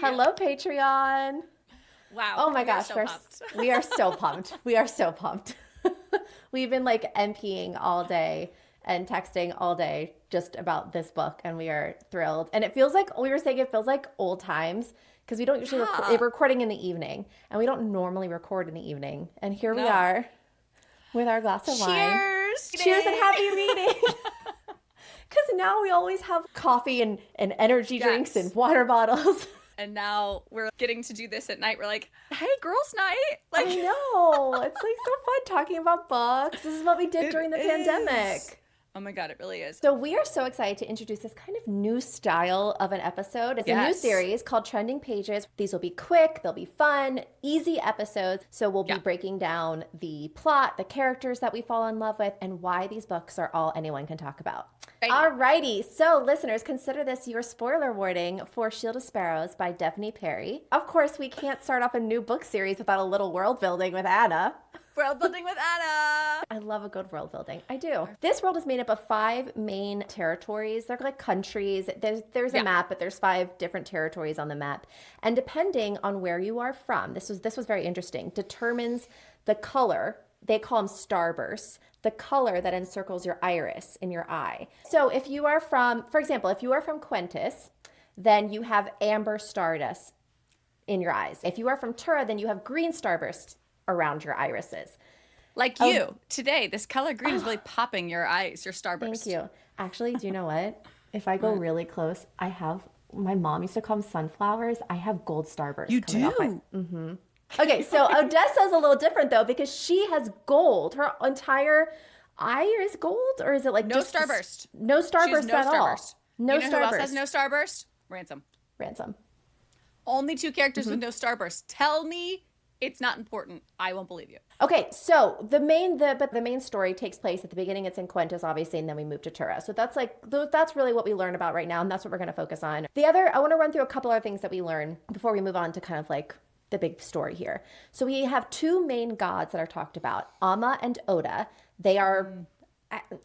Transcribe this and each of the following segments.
Hello, Patreon. Wow. Oh my gosh, we are so pumped. We are so pumped. We've been like MPing all day and texting all day just about this book, and we are thrilled. And it feels like, we were saying, it feels like old times because we don't usually recording in the evening, and we don't normally record in the evening. And here we are with our glass of wine. Cheers and happy reading. Because now we always have coffee and energy drinks and water bottles. And now we're getting to do this at night. We're like, hey, girls' night. Like, I know. It's like so fun talking about books. This is what we did during the pandemic. Oh my God, it really is. So we are so excited to introduce this kind of new style of an episode. It's a new series called Trending Pages. These will be quick, they'll be fun, easy episodes. So we'll be breaking down the plot, the characters that we fall in love with, and why these books are all anyone can talk about. Alrighty, so listeners, consider this your spoiler warning for Shields of Sparrows by Devney Perry. Of course, we can't start off a new book series without a little world building with Anna. World building with Anna. I love a good world building. I do. This world is made up of 5 main territories. They're like countries. There's a map, but there's 5 different territories on the map. And depending on where you are from, this was very interesting, determines the color. They call them starbursts. The color that encircles your iris in your eye. So if you are from, for example, if you are from Quintus, then you have amber stardust in your eyes. If you are from Tura, then you have green starbursts around your irises. Like you. Today, this color green is really popping your eyes, your starburst. Thank you. Actually, do you know what? If I go really close, I have, my mom used to call them sunflowers. I have gold starbursts. You do? Okay, so Odessa's a little different though because she has gold. Her entire eye is gold, or is it like no starburst? No starburst at all. No starburst. You know who else has starburst. no starburst? Ransom. Only 2 characters with no starburst. Tell me it's not important. I won't believe you. Okay, so the main story takes place at the beginning. It's in Quintus, obviously, and then we move to Tura. So that's really what we learn about right now, and that's what we're going to focus on. I want to run through a couple other things that we learn before we move on to kind of like the big story here. So we have 2 main gods that are talked about, Amma and Oda. They are,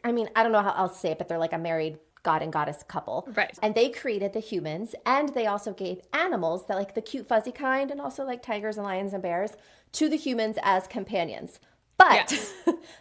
I mean, I don't know how else to say it, but they're like a married god and goddess couple. Right. And they created the humans, and they also gave animals, that like the cute fuzzy kind, and also like tigers and lions and bears, to the humans as companions. But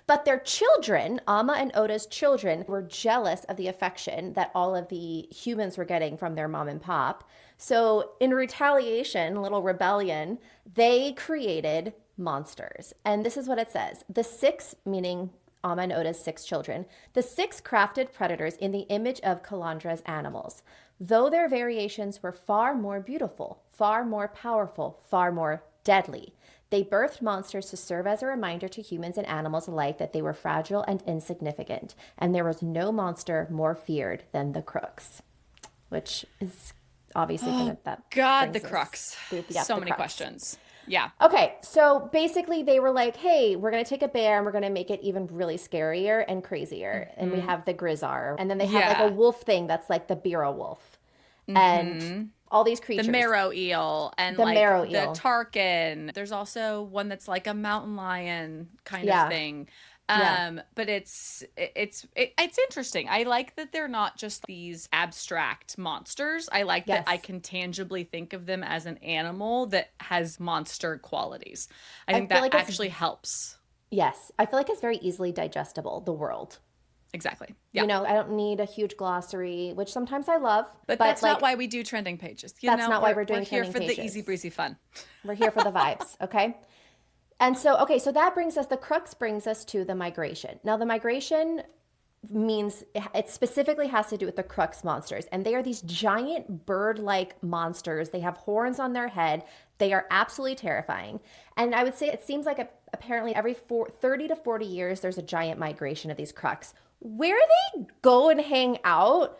but their children, Amma and Oda's children, were jealous of the affection that all of the humans were getting from their mom and pop. So in retaliation, a little rebellion, they created monsters. And this is what it says. The 6, meaning Amma and Oda's 6 children, the 6 crafted predators in the image of Kalandra's animals. Though their variations were far more beautiful, far more powerful, far more deadly, they birthed monsters to serve as a reminder to humans and animals alike that they were fragile and insignificant, and there was no monster more feared than the crooks, which is obviously the crux. So many crux. Questions. Yeah. Okay, so basically they were like, hey, we're going to take a bear and we're going to make it even really scarier and crazier. And we have the Grizzar. And then they have like a wolf thing that's like the Beera wolf. And all these creatures. The marrow eel and the like marrow the eel. Tarkin. There's also one that's like a mountain lion kind of thing. But it's interesting. I like that they're not just these abstract monsters. I like that I can tangibly think of them as an animal that has monster qualities. I think that like actually helps. Yes. I feel like it's very easily digestible, the world. Exactly. Yeah. You know, I don't need a huge glossary, which sometimes I love. But that's like, not why we do trending pages. That's not why we're doing trending pages. We're here for the easy breezy fun. We're here for the vibes, okay? And so, so that brings us, the crux brings us to the migration. Now, the migration means it specifically has to do with the crux monsters. And they are these giant bird-like monsters. They have horns on their head. They are absolutely terrifying. And I would say it seems like apparently every 30 to 40 years, there's a giant migration of these crux. Where they go and hang out,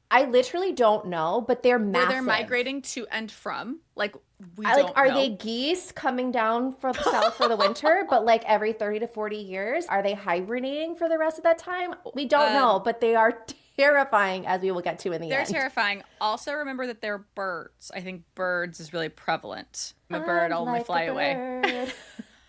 I literally don't know, but they're massive. Where they're migrating to and from, like we don't know. Are they geese coming down from the south for the winter, but like every 30 to 40 years? Are they hibernating for the rest of that time? We don't know, but they are terrifying, as we will get to in the end. They're terrifying. Also, remember that they're birds. I think birds is really prevalent. I'm a bird, I'll only fly away.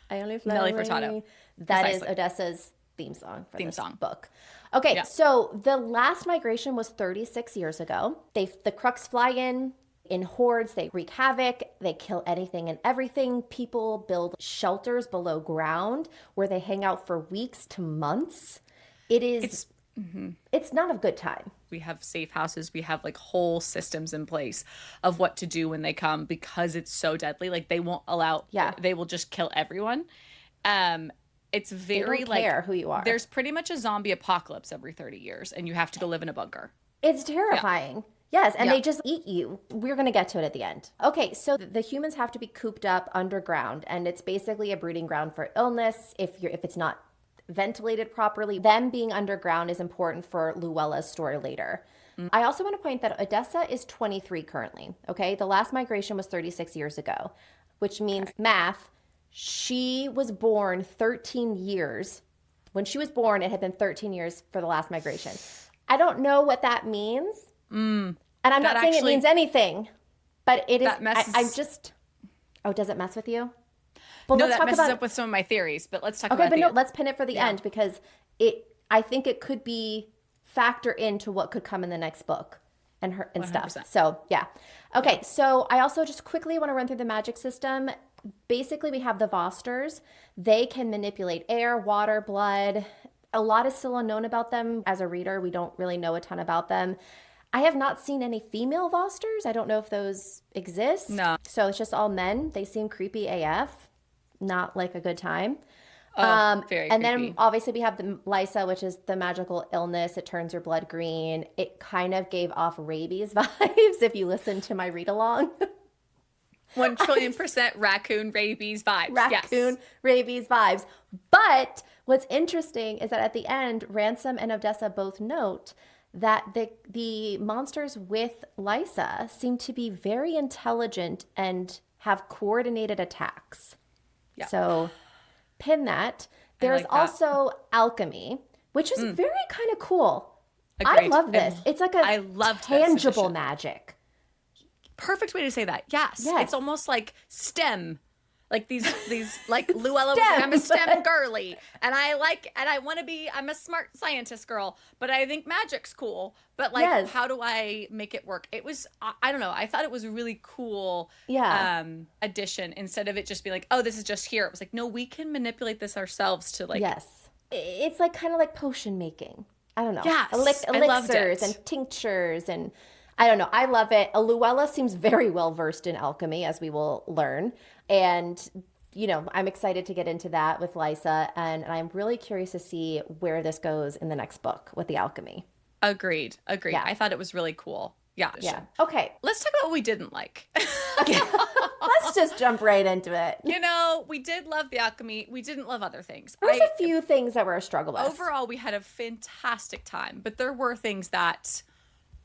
I only fly Nelly away. Furtado. That Precisely. is Odessa's theme song for this book. Okay, Yeah. so the last migration was 36 years ago. The crux fly in in hordes, they wreak havoc, they kill anything and everything. People build shelters below ground where they hang out for weeks to months. It's not a good time. We have safe houses. We have like whole systems in place of what to do when they come because it's so deadly. Like they won't allow, they will just kill everyone. It's very they don't care who you are. There's pretty much a zombie apocalypse every 30 years and you have to go live in a bunker. It's terrifying. Yes, and they just eat you. We're going to get to it at the end. Okay, so the humans have to be cooped up underground, and it's basically a breeding ground for illness if it's not ventilated properly. Them being underground is important for Luella's story later. I also want to point that Odessa is 23 currently, okay? The last migration was 36 years ago, which means math, she was born 13 years. When she was born, it had been 13 years for the last migration. I don't know what that means. And I'm not saying it means anything, but it is. Oh, does it mess with you? Well, no, that messes up with some of my theories, but let's talk about it. Okay, but let's pin it for the end because I think it could factor into what could come in the next book and 100%. Stuff. So, yeah. Okay, so I also just quickly want to run through the magic system. Basically, we have the Vosters. They can manipulate air, water, blood. A lot is still unknown about them. As a reader, we don't really know a ton about them. I have not seen any female Vosters. I don't know if those exist. No. So it's just all men. They seem creepy AF. Not like a good time. Very and creepy. Then obviously we have the Lysa, which is the magical illness. It turns your blood green. It kind of gave off rabies vibes if you listen to my read along. 1 trillion% raccoon rabies vibes. Rabies vibes. But what's interesting is that at the end, Ransom and Odessa both note that the monsters with Lysa seem to be very intelligent and have coordinated attacks. Yeah. So pin that. There's also alchemy, which is very kind of cool. Agreed. I love this. It's like a tangible magic. Perfect way to say that. Yes. It's almost like STEM. Like these like Luella was like, I'm a STEM girly and I'm a smart scientist girl, but I think magic's cool. But like, how do I make it work? It was, I don't know. I thought it was a really cool addition instead of it just being like, oh, this is just here. It was like, no, we can manipulate this ourselves to like. Yes. It's like kind of like potion making. I don't know. Yes. Elixirs and tinctures and I don't know. I love it. Luella seems very well versed in alchemy, as we will learn. And, I'm excited to get into that with Lysa. And I'm really curious to see where this goes in the next book with the alchemy. Agreed. Yeah. I thought it was really cool. Yeah. Okay. Let's talk about what we didn't like. Okay. Let's just jump right into it. We did love the alchemy. We didn't love other things. There's a few things that were a struggle with. Overall, we had a fantastic time. But there were things that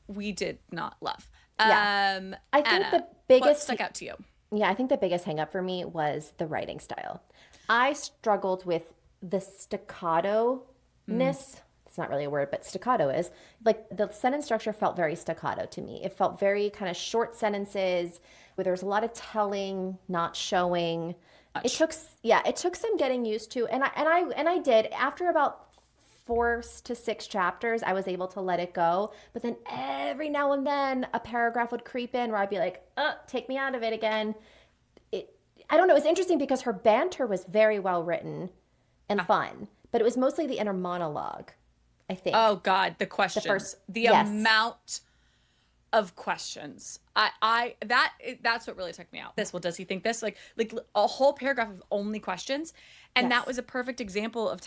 we did not love. I think the biggest what stuck out to you. Yeah, I think the biggest hang up for me was the writing style. I struggled with the staccato-ness. It's not really a word, but staccato is. Like the sentence structure felt very staccato to me. It felt very kind of short sentences where there was a lot of telling, not showing. It took some getting used to. And I did. After about 4 to 6 chapters, I was able to let it go. But then every now and then a paragraph would creep in where I'd be like, take me out of it again. I don't know. It was interesting because her banter was very well written and fun, but it was mostly the inner monologue, I think. Oh, God, the questions. The amount of questions. That's what really took me out. Does he think this? Like a whole paragraph of only questions. And that was a perfect example of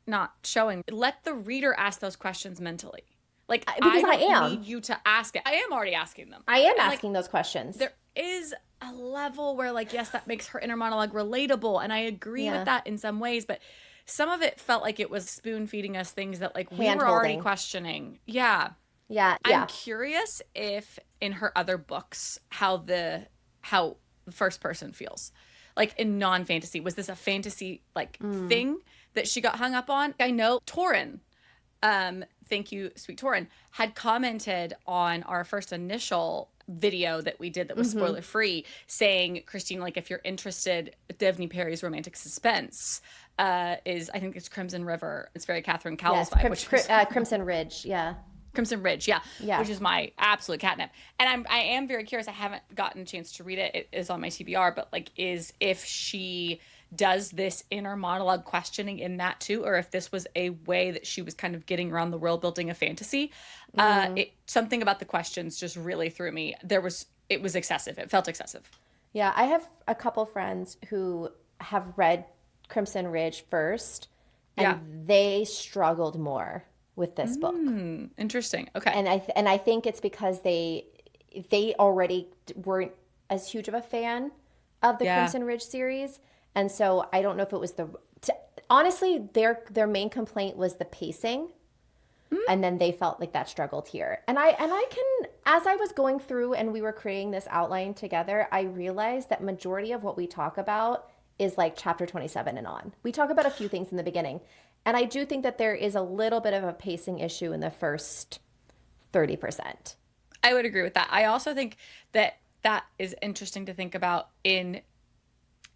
not showing. Let the reader ask those questions mentally. Like, because I don't need you to ask it. I am already asking them. I am asking those questions. There is a level where yes, that makes her inner monologue relatable. And I agree with that in some ways, but some of it felt like it was spoon feeding us things that we were already questioning. Yeah. Yeah. I'm curious if in her other books, how the first person feels. Like in non-fantasy, was this a fantasy thing that she got hung up on? I know Torin, thank you, sweet Torin, had commented on our first initial video that we did that was spoiler free, saying, Christine, if you're interested, Devney Perry's romantic suspense is, I think it's Crimson River. It's very Catherine Cowles vibe. Crimson Ridge, yeah. Crimson Ridge, yeah, Yeah. which is my absolute catnip. And I am very curious. I haven't gotten a chance to read it. It is on my TBR, but like, is if she does this inner monologue questioning in that too, or if this was a way that she was kind of getting around the world building a fantasy. Something about the questions just really threw me. It was excessive. It felt excessive. Yeah, I have a couple friends who have read Crimson Ridge first, and they struggled more with this book. Interesting. Okay. And I think it's because they already weren't as huge of a fan of the Crimson Ridge series, and so I don't know if it was honestly their main complaint was the pacing. And then they felt like that struggled here. And I can, as I was going through and we were creating this outline together, I realized that majority of what we talk about is like chapter 27 and on. We talk about a few things in the beginning. And I do think that there is a little bit of a pacing issue in the first 30%. I would agree with that. I also think that is interesting to think about in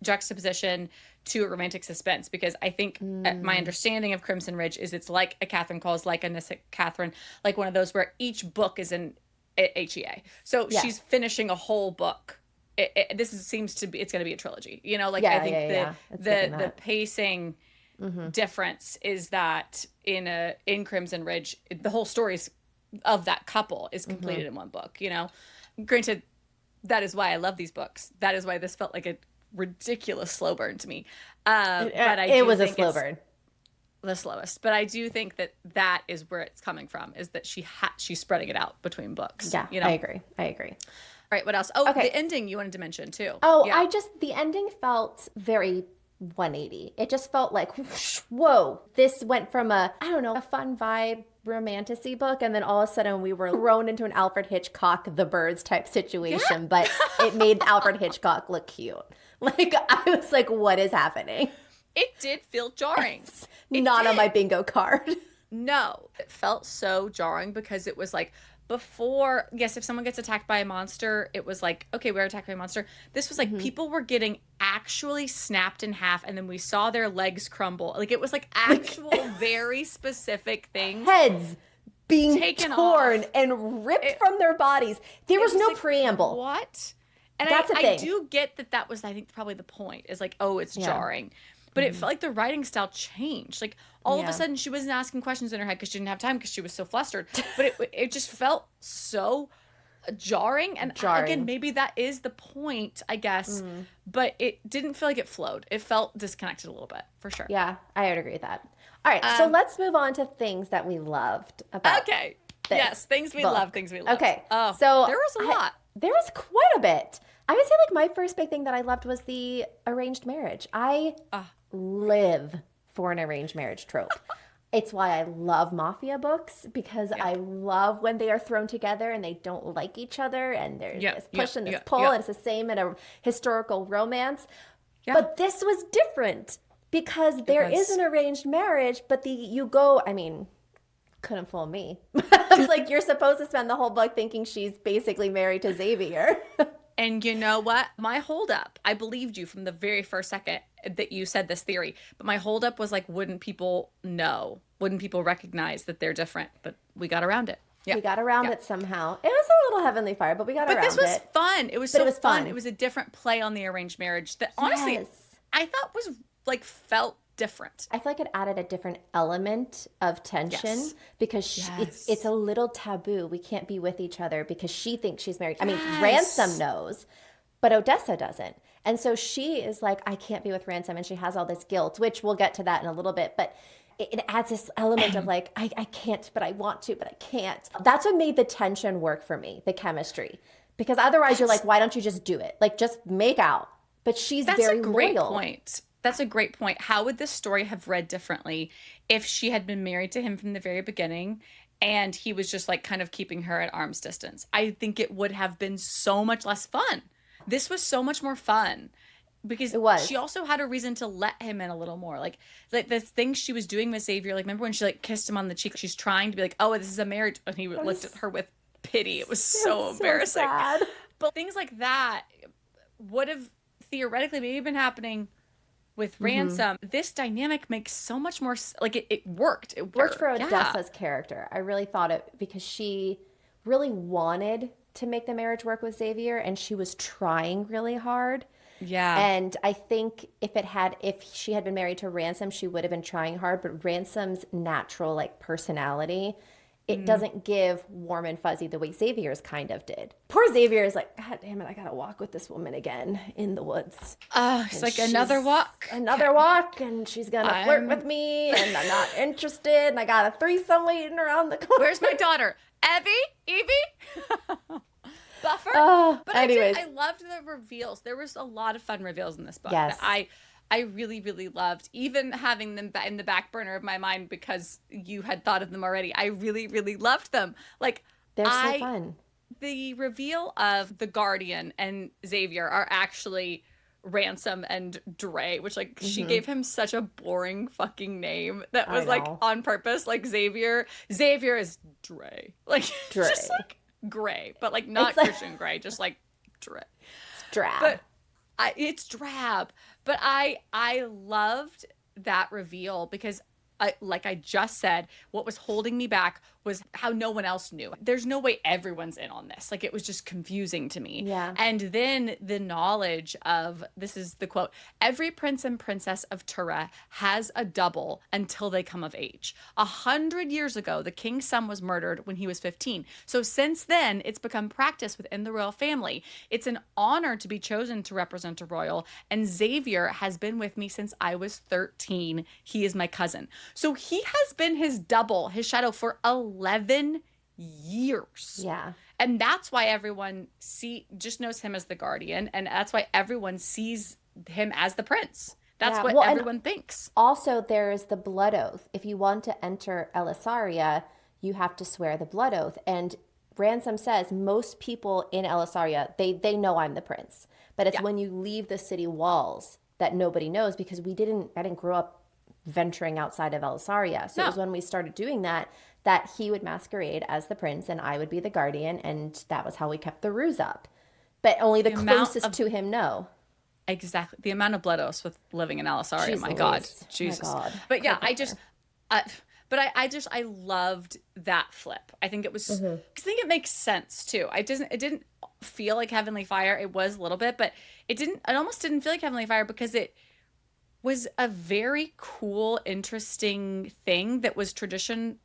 juxtaposition to a romantic suspense, because I think my understanding of Crimson Ridge is it's like a Catherine calls, like a Nissa Catherine, like one of those where each book is an HEA. So she's finishing a whole book. Seems to be, it's going to be a trilogy, you know, like I think the pacing difference is that in Crimson Ridge, the whole story of that couple is completed in one book, you know. Granted, that is why I love these books. That is why this felt like a ridiculous slow burn to me. But it was a slow burn, the slowest. But I do think that is where it's coming from, is that she's spreading it out between books. Yeah, you know? I agree. All right, what else? Oh, okay. The ending you wanted to mention too. Oh, yeah. The ending felt very 180. It just felt like, whoa, this went from a fun vibe romantasy book, and then all of a sudden we were thrown into an Alfred Hitchcock The Birds type situation, but it made Alfred Hitchcock look cute. Like, I was like, what is happening? It did feel jarring. On my bingo card. No, it felt so jarring because it was like, before, yes, if someone gets attacked by a monster, it was like, okay, we're attacked by a monster. This was like people were getting actually snapped in half, and then we saw their legs crumble. Like, it was like actual very specific things. Heads being torn and ripped from their bodies. There was no preamble. What? And I do get that was, I think, probably the point, is like, oh, it's jarring. But it felt like the writing style changed. Like, all of a sudden, she wasn't asking questions in her head because she didn't have time because she was so flustered. But it just felt so jarring. And again, maybe that is the point, I guess. But it didn't feel like it flowed. It felt disconnected a little bit, for sure. Yeah, I would agree with that. All right, so let's move on to things that we loved about yes, things we love, things we love. Okay, so there was a lot. There was quite a bit. I would say, like, my first big thing that I loved was the arranged marriage. I live for an arranged marriage trope. It's why I love mafia books, because I love when they are thrown together and they don't like each other, and there's this push and this pull, and it's the same in a historical romance. Yeah. But this was different because there is an arranged marriage, but couldn't fool me. I was like, you're supposed to spend the whole book thinking she's basically married to Xavier. And you know what? My holdup, I believed you from the very first second that you said this theory, but my holdup was like, wouldn't people know? Wouldn't people recognize that they're different? But we got around it. Yeah. We got around it somehow. It was a little Heavenly Fire, but we got around it. But this was fun. It was so fun. It was a different play on the arranged marriage that honestly I thought was like felt different. I feel like it added a different element of tension because it's a little taboo. We can't be with each other because she thinks she's married. I mean, Ransom knows, but Odessa doesn't. And so she is like, I can't be with Ransom, and she has all this guilt, which we'll get to that in a little bit. But it adds this element of like, I can't, but I want to, but I can't. That's what made the tension work for me, the chemistry. Because otherwise you're like, why don't you just do it? Like, just make out. But she's very loyal. That's a great point. That's a great point. How would this story have read differently if she had been married to him from the very beginning and he was just like kind of keeping her at arm's distance? I think it would have been so much less fun. This was so much more fun because she also had a reason to let him in a little more. Like the things she was doing with Xavier, like remember when she like kissed him on the cheek? She's trying to be like, oh, this is a marriage. And he looked at her with pity. It was so embarrassing. Sad. But things like that would have theoretically maybe been happening with Ransom, this dynamic makes so much more like it worked. It Worked for worked. Yeah. Odessa's character. I really thought it because she really wanted to make the marriage work with Xavier and she was trying really hard. Yeah. And I think if she had been married to Ransom, she would have been trying hard, but Ransom's natural like personality, it doesn't give warm and fuzzy the way Xavier's kind of did. Poor Xavier is like, God damn it, I gotta walk with this woman again in the woods. It's like another walk. Another walk, and she's gonna flirt with me, and I'm not interested, and I got a threesome waiting around the corner. Where's my daughter? Evie? Buffer? But anyways. I loved the reveals. There was a lot of fun reveals in this book. Yes. That I really, really loved, even having them in the back burner of my mind because you had thought of them already. I really, really loved them. Like, They're so fun. The reveal of the Guardian and Xavier are actually Ransom and Dre, which like she gave him such a boring fucking name that was like on purpose. Like Xavier is Dre. Like Dre. Just like Gray, but like not Christian Grey, just like Dre. It's drab. But it's drab. But I loved that reveal because like I just said, what was holding me back was how no one else knew. There's no way everyone's in on this. Like it was just confusing to me. Yeah. And then the knowledge of, this is the quote, every prince and princess of Tura has a double until they come of age. 100 years ago, the king's son was murdered when he was 15. So since then, it's become practice within the royal family. It's an honor to be chosen to represent a royal. And Xavier has been with me since I was 13. He is my cousin. So he has been his double, his shadow, for 11 years. Yeah. And that's why everyone just knows him as the Guardian. And that's why everyone sees him as the prince. That's what everyone thinks. Also, there's the blood oath. If you want to enter Elisaria, you have to swear the blood oath. And Ransom says most people in Elisaria, they know I'm the prince. But it's when you leave the city walls that nobody knows because I didn't grow up venturing outside of Elisaria. So it was when we started doing that he would masquerade as the prince and I would be the Guardian, and that was how we kept the ruse up. But only the closest to him know. Exactly. The amount of blood oaths with living in Elisaria. Jeez My Louise. God. Jesus. My God. But yeah, I loved that flip. I think it was, I think it makes sense too. It didn't feel like Heavenly Fire. It was a little bit, but it almost didn't feel like Heavenly Fire because it was a very cool, interesting thing that was tradition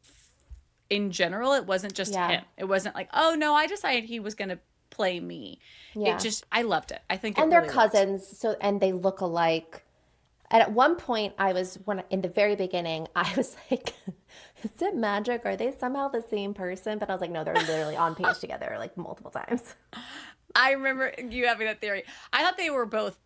in general. It wasn't just him. It wasn't like, oh no, I decided he was going to play me. Yeah. I loved it. I think and they're cousins, and they look alike. And at one point in the very beginning, I was like, is it magic? Are they somehow the same person? But I was like, no, they're literally on page together like multiple times. I remember you having that theory. I thought they were both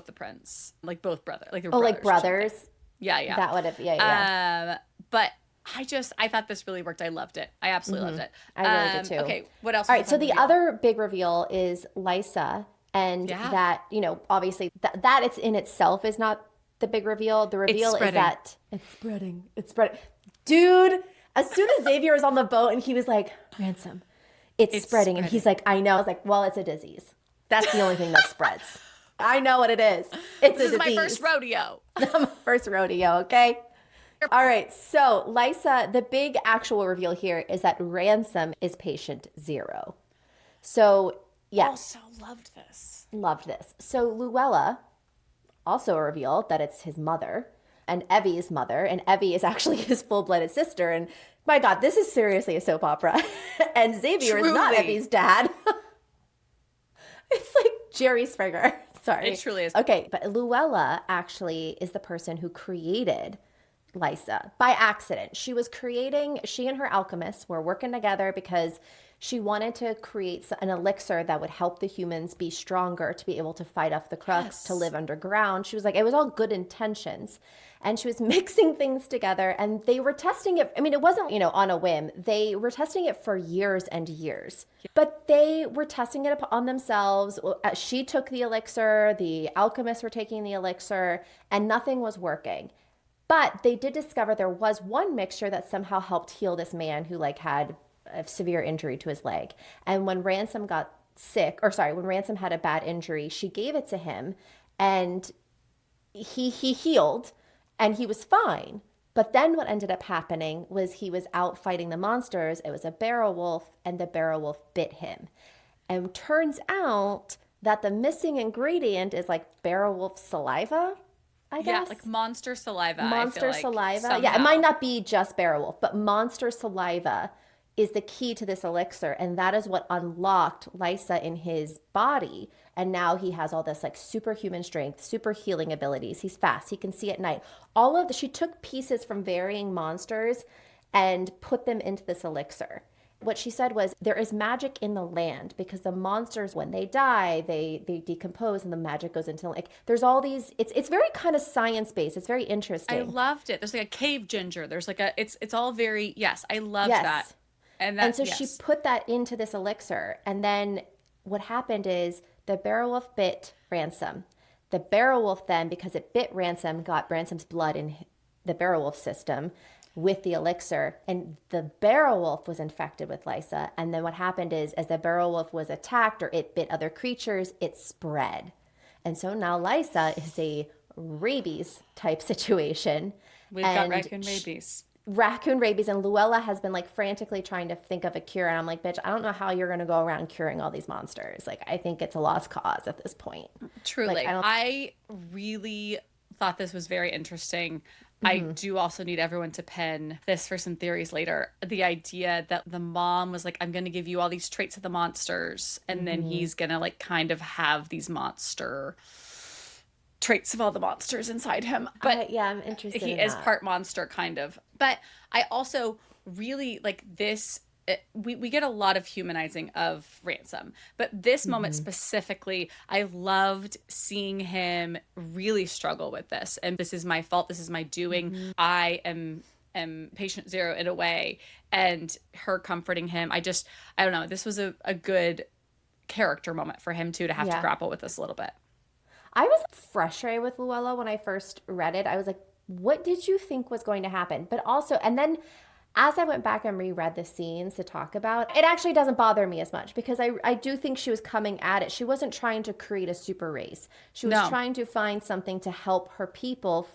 the prince, like both brothers, like they were like brothers. Yeah. That would have, yeah. But I thought this really worked. I loved it. I absolutely loved it. I really did too. Okay, what else? All right, so the other big reveal is Lysa, and that obviously that it's in itself is not the big reveal. The reveal is that it's spreading. It's spreading, dude. As soon as Xavier was on the boat and he was like, Ransom. It's spreading. And he's like, I know. I was like, well, it's a disease. That's the only thing that spreads. I know what it is. It's a disease. This is my first rodeo. First rodeo, okay? All right. So, Lysa, the big actual reveal here is that Ransom is patient 0. So, yes. Also loved this. Loved this. So, Luella, also a reveal that it's his mother and Evie's mother. And Evie is actually his full-blooded sister. And my God, this is seriously a soap opera. And Xavier is not Evie's dad. It's like Jerry Springer. Sorry. It truly is. Okay, but Luella actually is the person who created Lysa by accident. She and her alchemists were working together because she wanted to create an elixir that would help the humans be stronger, to be able to fight off the Crux, to live underground. She was like, it was all good intentions. And she was mixing things together, and they were testing it. I mean, it wasn't, on a whim. They were testing it for years and years. But they were testing it on themselves. She took the elixir, the alchemists were taking the elixir, and nothing was working. But they did discover there was one mixture that somehow helped heal this man who had a severe injury to his leg. And when Ransom when Ransom had a bad injury, she gave it to him, and he healed and he was fine. But then what ended up happening was he was out fighting the monsters. It was a barrow wolf, and the barrow wolf bit him. And turns out that the missing ingredient is like barrow wolf saliva, I Yeah, guess. like monster saliva, I feel Monster like, saliva. Yeah, it might somehow. not be just barrow wolf, but monster saliva is the key to this elixir. And that is what unlocked Lysa in his body. And now he has all this like superhuman strength, super healing abilities. He's fast. He can see at night. She took pieces from varying monsters and put them into this elixir. What she said was there is magic in the land because the monsters, when they die, they decompose and the magic goes into like there's all these. It's very kind of science based. It's very I interesting. loved it. There's like a cave ginger. There's like a it's all very, yes, I loved that. Yes. And And that, so she yes. put that into this elixir. And then what happened is the barrow wolf bit Ransom. The barrow wolf then, because it bit Ransom, got Ransom's blood in the barrow wolf system with the elixir. And the barrow wolf was infected with Lysa. And then what happened is, as the barrow wolf was attacked or it bit other creatures, it spread. And so now Lysa is a rabies type situation. We've got And raccoon rabies. raccoon rabies, and Luella has been like frantically trying to think of a cure, and I'm like, bitch, I don't know how you're going to go around curing all these monsters. Like, I think it's a lost cause at this point. Like, Truly. I don't. I really thought this was very interesting. I do also need everyone to pen this for some theories later. The idea that the mom was like, I'm going to give you all these traits of the monsters, and then he's going to like kind of have these monster traits of all the monsters inside him. But Yeah, I'm interested he in is that. part monster, kind of. But I also really like this. We get a lot of humanizing of Ransom, but this moment specifically, I loved seeing him really struggle with this. And this is my fault. This is my doing. I am patient zero in a way, and her comforting him. I don't know. This was a good character moment for him too, to have to Yeah. grapple with this a little bit. I was frustrated with Luella when I first read it. I was like, what did you think was going to happen? But also, and then as I went back and reread the scenes to talk about, it actually doesn't bother me as much because I do think she was coming at it. She wasn't trying to create a super race. She was No. trying to find something to help her people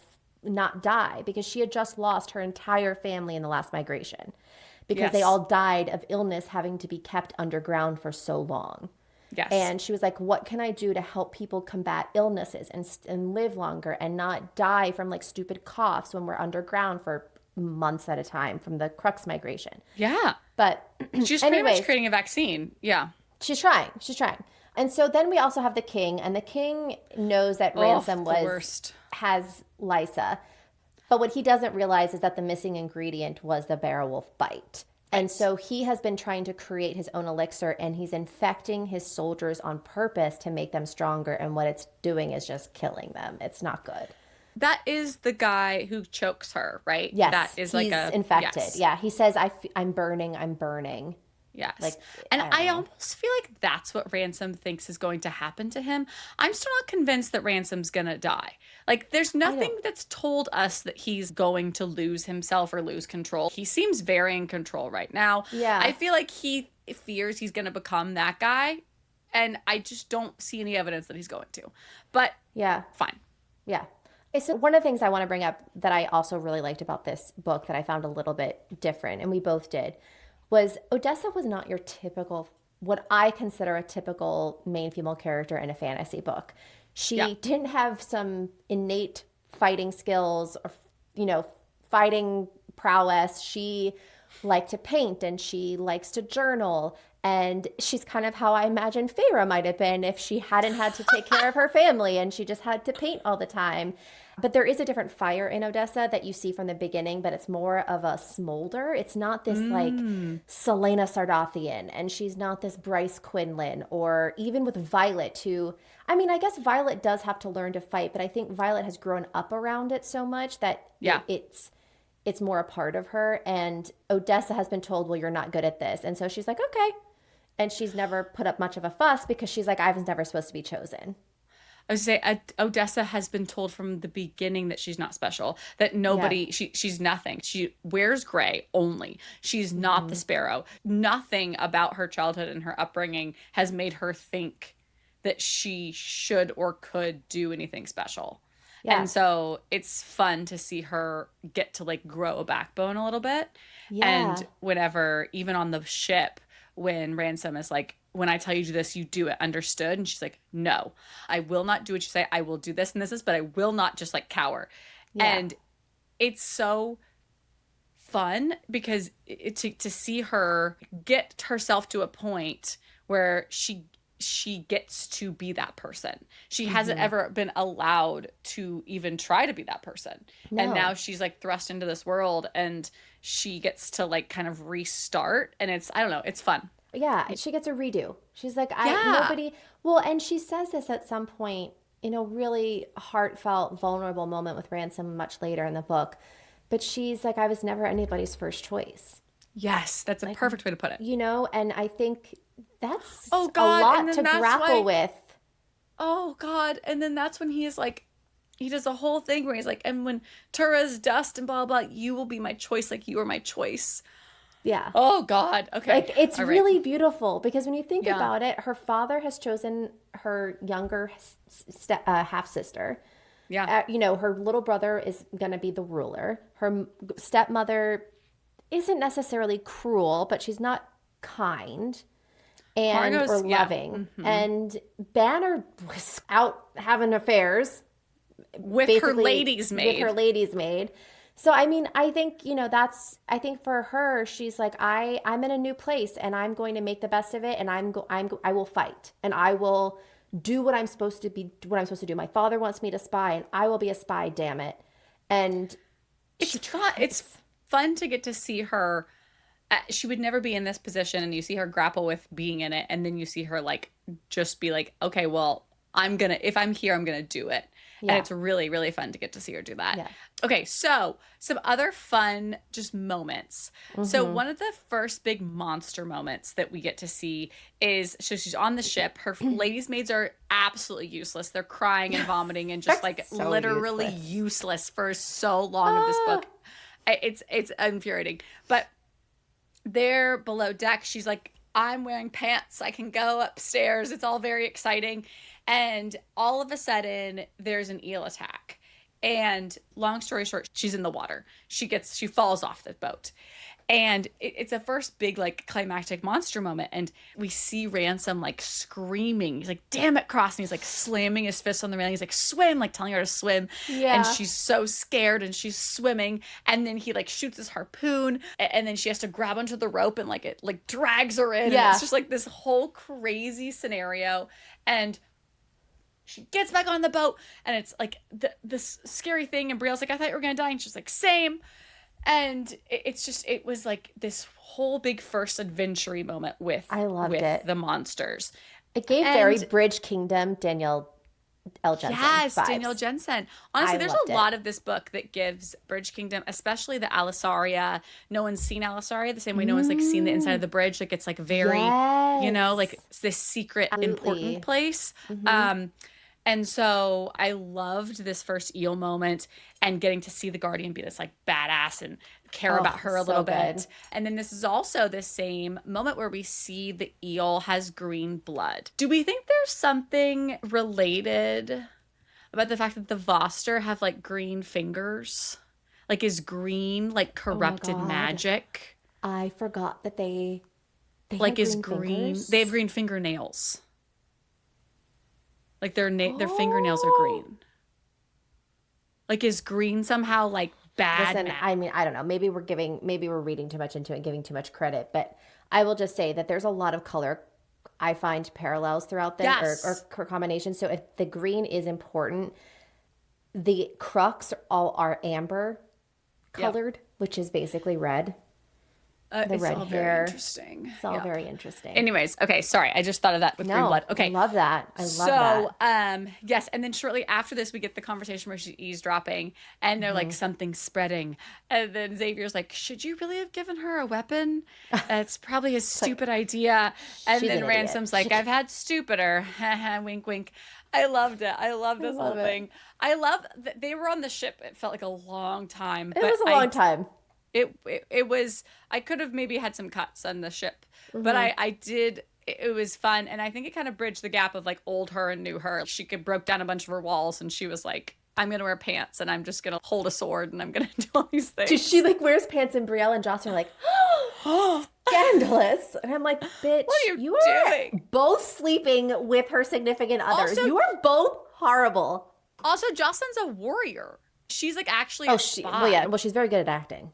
not die because she had just lost her entire family in the last migration because they Yes. all died of illness having to be kept underground for so long. Yes. And she was like, what can I do to help people combat illnesses and live longer and not die from like stupid coughs when we're underground for months at a time from the crux migration? Yeah. But She's pretty much anyways, creating a vaccine. Yeah. she's trying. She's trying. And so then we also have the king, and the king knows that Oh, Ransom the was worst. has Lysa. But what he doesn't realize is that the missing ingredient was the barrow wolf bite. And so he has been trying to create his own elixir and he's infecting his soldiers on purpose to make them stronger. And what it's doing is just killing them. It's not good. That is the guy who chokes her, right? Yes, That is like he's a infected. yes. Yeah, he says, I'm burning, I'm burning. Yes. Like, And I don't I know. almost feel like that's what Ransom thinks is going to happen to him. I'm still not convinced that Ransom's going to die. Like, there's nothing that's told us that he's going to lose himself or lose control. He seems very in control right now. Yeah. I feel like he fears he's going to become that guy. And I just don't see any evidence that he's going to. But Yeah. fine. Yeah. Okay, so one of the things I want to bring up that I also really liked about this book that I found a little bit different, and we both did, was Odessa was not your typical, what I consider a typical main female character in a fantasy book. She Yeah. didn't have some innate fighting skills or, fighting prowess. She liked to paint and she likes to journal. And she's kind of how I imagine Feyre might have been if she hadn't had to take care of her family and she just had to paint all the time. But there is a different fire in Odessa that you see from the beginning, but it's more of a smolder. It's not this like Selena Sardathian, and she's not this Bryce Quinlan, or even with Violet, who, I mean, I guess Violet does have to learn to fight, but I think Violet has grown up around it so much that Yeah. it's more a part of her. And Odessa has been told, well, you're not good at this. And so she's like, okay. And she's never put up much of a fuss because she's like, I was never supposed to be chosen. I would say Odessa has been told from the beginning that she's not special, that nobody, she's nothing. She wears gray only. She's not the sparrow. Nothing about her childhood and her upbringing has made her think that she should or could do anything special. Yeah. And so it's fun to see her get to like grow a backbone a little bit. Yeah. And whenever, even on the ship, when Ransom is like, when I tell you to do this, you do it, understood? And she's like, no, I will not do what you say. I will do this and this, but I will not just like cower. Yeah. And it's so fun because to see her get herself to a point where she gets to be that person. She hasn't ever been allowed to even try to be that person. No. And now she's like thrust into this world and she gets to like kind of restart, and it's, I don't know, it's fun. Yeah, she gets a redo. She's like, Yeah. well, and she says this at some point in a really heartfelt, vulnerable moment with Ransom much later in the book. But she's like, I was never anybody's first choice. Yes, that's a Like, perfect way to put it. you know, and I think that's Oh a God, and lot then to that's grapple why, with. oh God, and then that's when he is like, he does a whole thing where he's like, and when Tura's dust and blah blah, you will be my choice, like you are my choice. Yeah. Oh God. Okay. Like, it's All right. really beautiful because when you think Yeah. about it, her father has chosen her younger half sister. Yeah. You know, her little brother is going to be the ruler. Her stepmother isn't necessarily cruel, but she's not kind and or Margot's, yeah. loving. And Banner was out having affairs With her basically lady's with maid. her lady's maid. So I mean, I think, you know, I think for her, she's like, I'm in a new place and I'm going to make the best of it, and I will fight and I will do what I'm supposed to do. My father wants me to spy and I will be a spy, damn it. And It's fun. It's fun to get to see her. She would never be in this position, and you see her grapple with being in it, and then you see her like just be like, okay, well, if I'm here, I'm gonna do it. Yeah. And it's really, really fun to get to see her do that. Yeah. Okay, so some other fun just moments. So one of the first big monster moments that we get to see is, so she's on the ship. Her ladies' maids are absolutely useless. They're crying and vomiting and just like So literally useless for so long of this book. It's infuriating. But they're below deck. She's like, I'm wearing pants. I can go upstairs. It's all very exciting. And all of a sudden, there's an eel attack. And long story short, she's in the water. She falls off the boat. And it's a first big, like, climactic monster moment. And we see Ransom, like, screaming. He's like, damn it, Cross. And he's, like, slamming his fist on the railing. He's like, swim, like, telling her to swim. Yeah. And she's so scared, and she's swimming. And then he, like, shoots his harpoon. And then she has to grab onto the rope, and, like, it, like, drags her in. Yeah. And it's just, like, this whole crazy scenario. And she gets back on the boat, and it's, like, this scary thing. And Brielle's like, I thought you were going to die. And she's like, same. And it was like this whole big first adventure moment with the monsters. It gave very Bridge Kingdom Danielle L. Jensen Yes, vibes. Danielle Jensen. Honestly, there's a lot of this book that gives Bridge Kingdom, especially the Alisaria. No one's seen Alisaria the same way no one's like seen the inside of the bridge. Like, it's like very, you know, like it's this secret important place. And so I loved this first eel moment and getting to see the Guardian be this like badass and care about her a little bit. And then this is also the same moment where we see the eel has green blood. Do we think there's something related about the fact that the Voster have like green fingers? Like, is green like corrupted magic? I forgot that they like have is green. They have green fingernails. Like their fingernails are green. Like, is green somehow like bad? Listen, I mean, I don't know. Maybe we're reading too much into it and giving too much credit. But I will just say that there's a lot of color, I find, parallels throughout them, or combinations. So if the green is important, the crux all are amber colored, which is basically red. The red hair. Very interesting. It's all very interesting. Anyways, okay, sorry. I just thought of that with green blood. Okay. I love that. I love that. Yes. And then shortly after this, we get the conversation where she's eavesdropping and they're like, something's spreading. And then Xavier's like, should you really have given her a weapon? It's probably a stupid idea. And then Ransom's like, I've had stupider. wink, wink. I loved it. I loved this whole thing. I love that they were on the ship. It felt like a long time. It was a long time. It was, I could have maybe had some cuts on the ship, but I did, it was fun. And I think it kind of bridged the gap of like old her and new her. She broke down a bunch of her walls and she was like I'm going to wear pants and I'm just going to hold a sword and I'm going to do all these things. So she like wears pants and Brielle and Jocelyn are like, oh, scandalous. And I'm like, bitch, What are you are doing? both sleeping with her significant other. Also, you are both horrible. Also, Jocelyn's a warrior. She's like actually a spy. Well, she's very good at acting.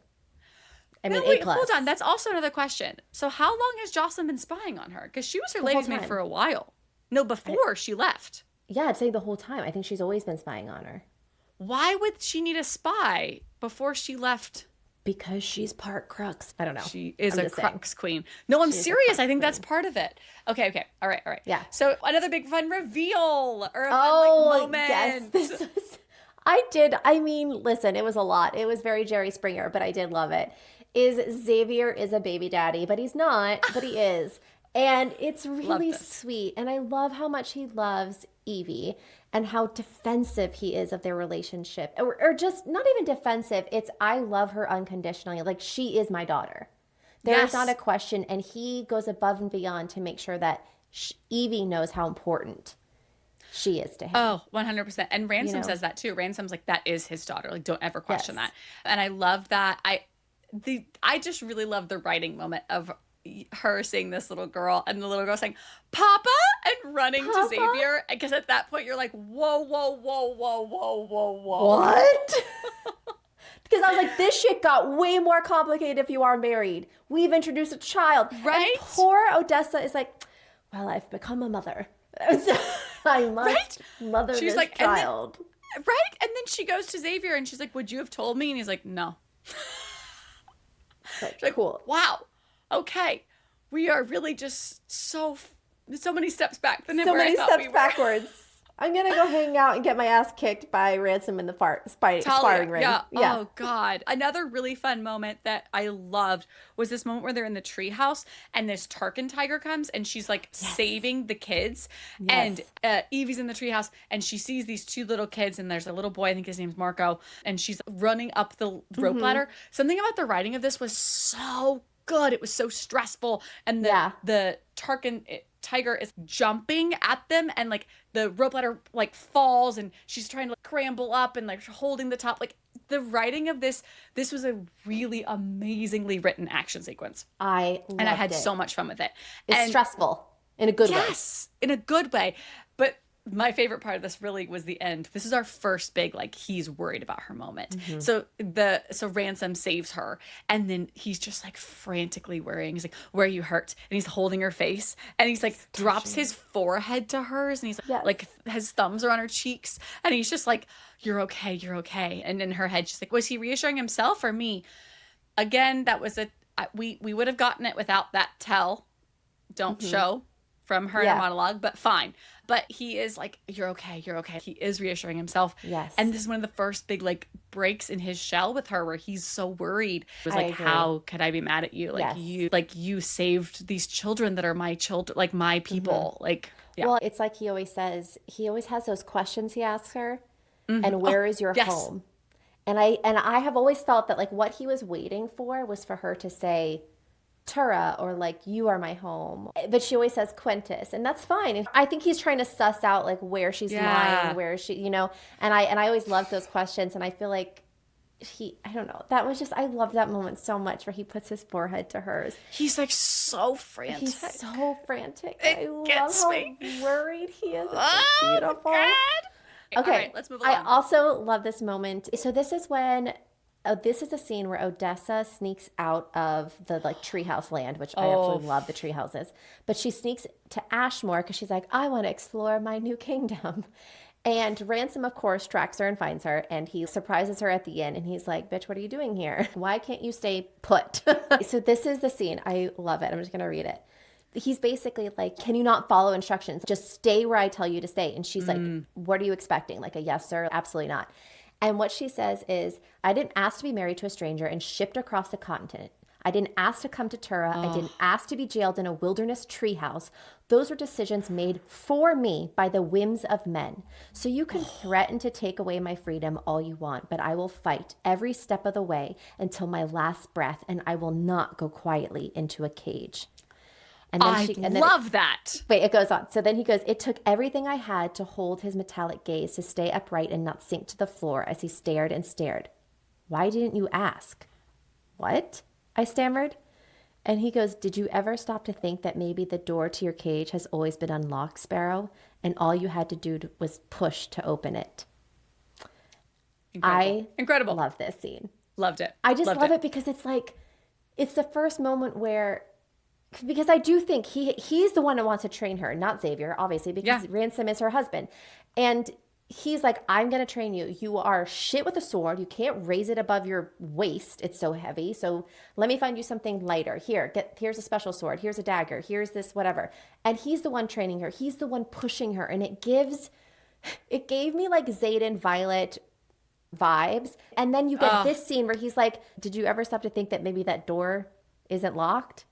I mean, wait, A+. hold on. That's also another question. So how long has Jocelyn been spying on her? Because she was her lady's maid for a while. No, before she left. Yeah, I'd say the whole time. I think she's always been spying on her. Why would she need a spy before she left? Because she's part crux. I don't know. She is a crux queen. No, I'm serious. I think that's part of it. Okay. All right. Yeah. So another big fun reveal or a fun moment. Yes. I mean, listen, it was a lot. It was very Jerry Springer, but I did love it. Xavier is a baby daddy, but he's not, but he is. And it's really sweet. And I love how much he loves Evie and how defensive he is of their relationship. Or just not even defensive. It's I love her unconditionally. Like, she is my daughter. There's not a question. And he goes above and beyond to make sure that Evie knows how important she is to him. Oh, 100%. And Ransom says that too. Ransom's like, that is his daughter. Like, don't ever question that. And I love that. I just really love the writing moment of her seeing this little girl and the little girl saying, Papa, and running to Xavier. Because at that point you're like, whoa. What? Because I was like, this shit got way more complicated if you are married. We've introduced a child. Right? And poor Odessa is like, well, I've become a mother. I must mother this child. And then she goes to Xavier and she's like, would you have told me? And he's like, no. Like, cool. Wow. Okay. We are really just so many steps back than ever I thought we were. Backwards. I'm going to go hang out and get my ass kicked by Ransom in the sparring ring. Yeah. Oh, God. Another really fun moment that I loved was this moment where they're in the treehouse and this Tarkin tiger comes and she's like saving the kids. Yes. And Evie's in the treehouse and she sees these two little kids and there's a little boy, I think his name's Marco, and she's running up the rope ladder. Something about the writing of this was so good. It was so stressful. And the Tarkin tiger is jumping at them and like the rope ladder like falls and she's trying to like, scramble up and like holding the top. Like the writing of this was a really amazingly written action sequence. I had so much fun with it. It's stressful in a good way. Yes, in a good way. But my favorite part of this really was the end. This is our first big, like, he's worried about her moment. Mm-hmm. So Ransom saves her. And then he's just like frantically worrying. He's like, where are you hurt? And he's holding her face. And he's like, drops his forehead to hers. And he's like, his thumbs are on her cheeks. And he's just like, you're okay, you're okay. And in her head, she's like, was he reassuring himself or me? Again, that was we would have gotten it without that don't show from her in a monologue, but fine. But he is like, you're okay, you're okay. He is reassuring himself. Yes. And this is one of the first big like breaks in his shell with her where he's so worried. It was like, how could I be mad at you? Like you saved these children that are my children, like my people. Mm-hmm. Like, yeah. Well, it's like he always says, he always has those questions he asks her. Mm-hmm. And where is your home? And I have always felt that like what he was waiting for was for her to say Tura or like you are my home, but she always says Quintus, and that's fine. And I think he's trying to suss out like where she's lying, where she, and I always loved those questions, and I feel like I don't know, that was just, I love that moment so much where he puts his forehead to hers. He's like so frantic. He's so frantic. I love how worried he is. It's so beautiful. God. Okay, all right, let's move along. I also love this moment. So this is when. This is a scene where Odessa sneaks out of the like treehouse land, which I absolutely love the tree houses. But she sneaks to Ashmore because she's like, I want to explore my new kingdom. And Ransom, of course, tracks her and finds her, and he surprises her at the inn. And he's like, bitch, what are you doing here? Why can't you stay put? So this is the scene. I love it. I'm just going to read it. He's basically like, can you not follow instructions? Just stay where I tell you to stay. And she's like, what are you expecting? Like a yes, sir? Absolutely not. And what she says is, I didn't ask to be married to a stranger and shipped across the continent. I didn't ask to come to Tura. I didn't ask to be jailed in a wilderness treehouse. Those were decisions made for me by the whims of men. So you can threaten to take away my freedom all you want, but I will fight every step of the way until my last breath, and I will not go quietly into a cage. And then love that. Wait, it goes on. So then he goes, it took everything I had to hold his metallic gaze, to stay upright and not sink to the floor as he stared and stared. Why didn't you ask? What? I stammered. And he goes, did you ever stop to think that maybe the door to your cage has always been unlocked, Sparrow, and all you had to do was push to open it? Incredible. I love this scene. Loved it. I just love it because it's like, it's the first moment where, because I do think he's the one that wants to train her, not Xavier, obviously, because Ransom is her husband. And he's like, I'm going to train you. You are shit with a sword. You can't raise it above your waist. It's so heavy. So let me find you something lighter. Here's a special sword. Here's a dagger. Here's this, whatever. And he's the one training her. He's the one pushing her. And it gave me like Xaden Violet vibes. And then you get this scene where he's like, did you ever stop to think that maybe that door isn't locked?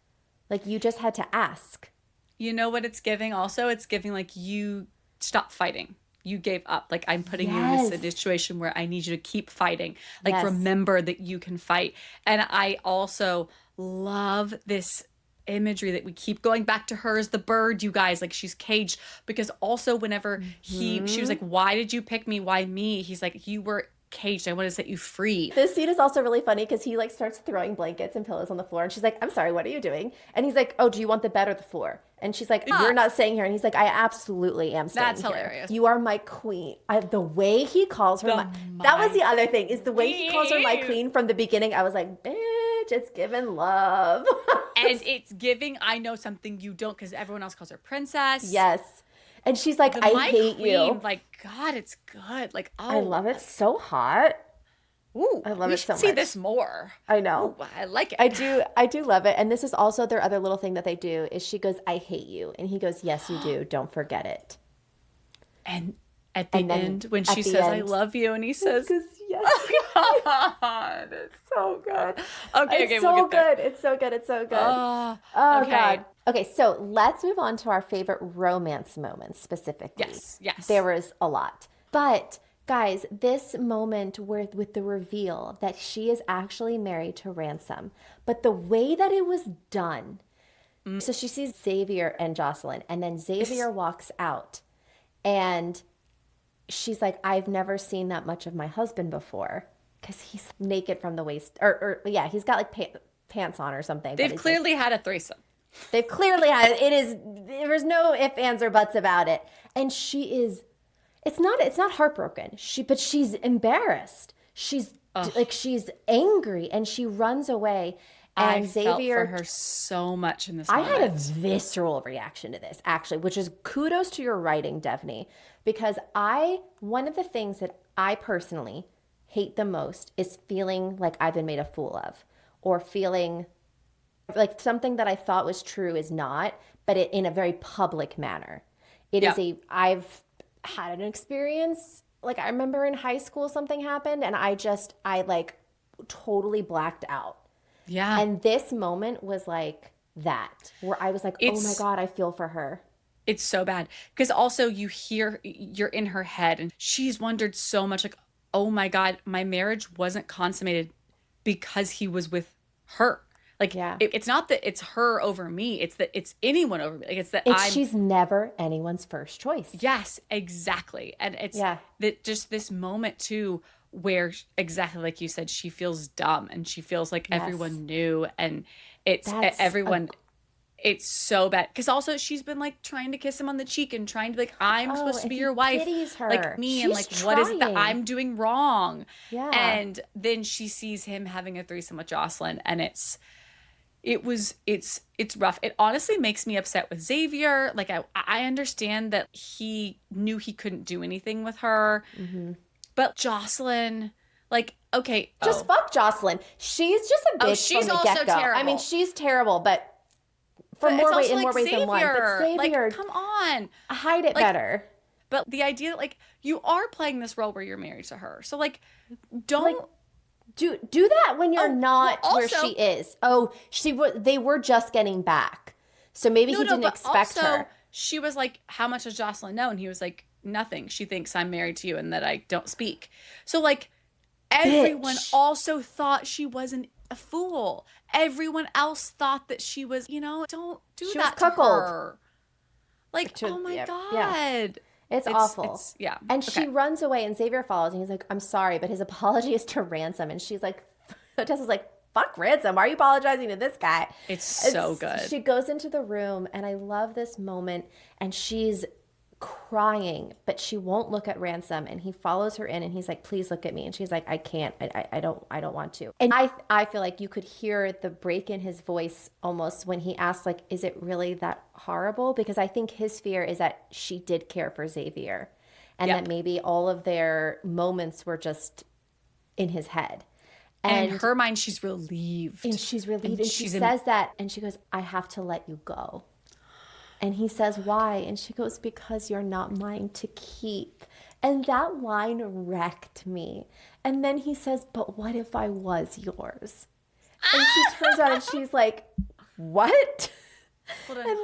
Like, you just had to ask. You know what it's giving also? It's giving like, you stop fighting. You gave up. Like, I'm putting you in this situation where I need you to keep fighting. Like, remember that you can fight. And I also love this imagery that we keep going back to her as the bird, you guys. Like, she's caged. Because also whenever she was like, why did you pick me? Why me? He's like, you were caged. I want to set you free. This scene is also really funny because he like starts throwing blankets and pillows on the floor, and she's like, I'm sorry, what are you doing? And he's like, oh, do you want the bed or the floor? And she's like, you're not staying here. And he's like, I absolutely am staying here. That's hilarious. You are my queen. The way he calls her that was the other thing, is the way he calls her my queen from the beginning. I was like, bitch, it's giving love. And it's giving, I know something you don't, because everyone else calls her princess. Yes. And she's like, I hate you. Like, God, it's good. Like, I love it. So hot. Ooh, I love it so much. See this more. I know. Ooh, I like it. I do love it. And this is also their other little thing that they do is she goes, I hate you. And he goes, yes, you do. Don't forget it. And at the end, when she says, I love you, and he says, yes. Oh, God, it's so good. Okay, we'll get there. It's so good. It's so good. Oh, okay. God. Okay, so let's move on to our favorite romance moments specifically. Yes. There was a lot. But guys, this moment with the reveal that she is actually married to Ransom, but the way that it was done. So she sees Xavier and Jocelyn, and then Xavier walks out, and she's like, I've never seen that much of my husband before, because he's naked from the waist, or he's got like pants on or something. They've clearly had a threesome. They've clearly had it. There's no ifs, ands, or buts about it. And she is, it's not heartbroken. But she's embarrassed. She's she's angry, and she runs away. And I Xavier, felt for her so much in this moment. I had a visceral reaction to this, actually, which is kudos to your writing, Devney, because one of the things that I personally hate the most is feeling like I've been made a fool of, or feeling like something that I thought was true is not, but in a very public manner. I've had an experience, like I remember in high school something happened, and I like totally blacked out. Yeah. And this moment was like that, where I was like, oh my God, I feel for her. It's so bad. Because also you're in her head, and she's wondered so much, like, oh my God, my marriage wasn't consummated because he was with her. Like, it's not that it's her over me. It's that it's anyone over me. Like, it's that she's never anyone's first choice. Yes, exactly. And it's that just this moment too, where exactly like you said, she feels dumb, and she feels like everyone knew, and it's everyone. It's so bad. Because also she's been like trying to kiss him on the cheek and trying to be like, I'm supposed to be your wife. Her. Like me. She's and like, trying. What is it that I'm doing wrong? Yeah. And then she sees him having a threesome with Jocelyn, and it's rough. It honestly makes me upset with Xavier. Like, I understand that he knew he couldn't do anything with her. Mm-hmm. But Jocelyn, like, okay. Just fuck Jocelyn. She's just a bitch from the get-go. Terrible. I mean, she's terrible, but in more ways than one. But Xavier, like, come on. Hide it better. But the idea that, like, you are playing this role where you're married to her. So, like, don't... Like, do that when you're not where she is. Oh, they were just getting back. So maybe he didn't expect her. She was like, how much does Jocelyn know? And he was like, nothing. She thinks I'm married to you and that I don't speak. So, like, everyone also thought she was an a fool. Everyone else thought that she was, don't do She that was to cuckold. her. Like, oh my Yeah. God. It's awful. Yeah. And Okay. she runs away and Xavier follows and he's like, I'm sorry, but his apology is to Ransom. And she's like, Tessa's like, fuck Ransom. Why are you apologizing to this guy? It's so good. She goes into the room and I love this moment and she's crying, but she won't look at Ransom, and he follows her in and he's like, please look at me. And she's like, I can't, I don't want to. And I feel like you could hear the break in his voice almost when he asked, like, is it really that horrible? Because I think his fear is that she did care for Xavier and that maybe all of their moments were just in his head. And in her mind, she's relieved. And she's relieved. And she says that, and she goes, I have to let you go. And he says, why? And she goes, because you're not mine to keep. And that line wrecked me. And then he says, but what if I was yours? And she turns around and she's like, what? And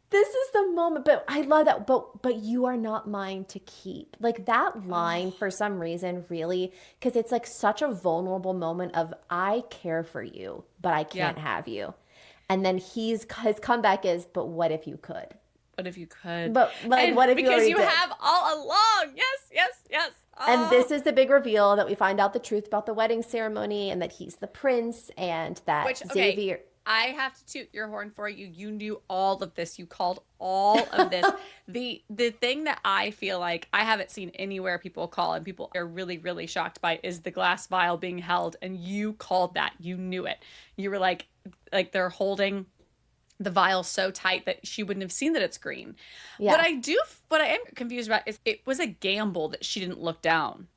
this is the moment. But I love that. But you are not mine to keep. Like that line for some reason, really, because it's like such a vulnerable moment of I care for you, but I can't have you. And then his comeback is, but what if you could? What if you could? But like, what if you already did? Because you have all along. Yes. Oh. And this is the big reveal that we find out the truth about the wedding ceremony and that he's the prince and that Xavier. I have to toot your horn for you. You knew all of this. You called all of this. The thing that I feel like I haven't seen anywhere people call and people are really, really shocked by is the glass vial being held. And you called that. You knew it. You were like they're holding the vial so tight that she wouldn't have seen that it's green. Yeah. What I am confused about is it was a gamble that she didn't look down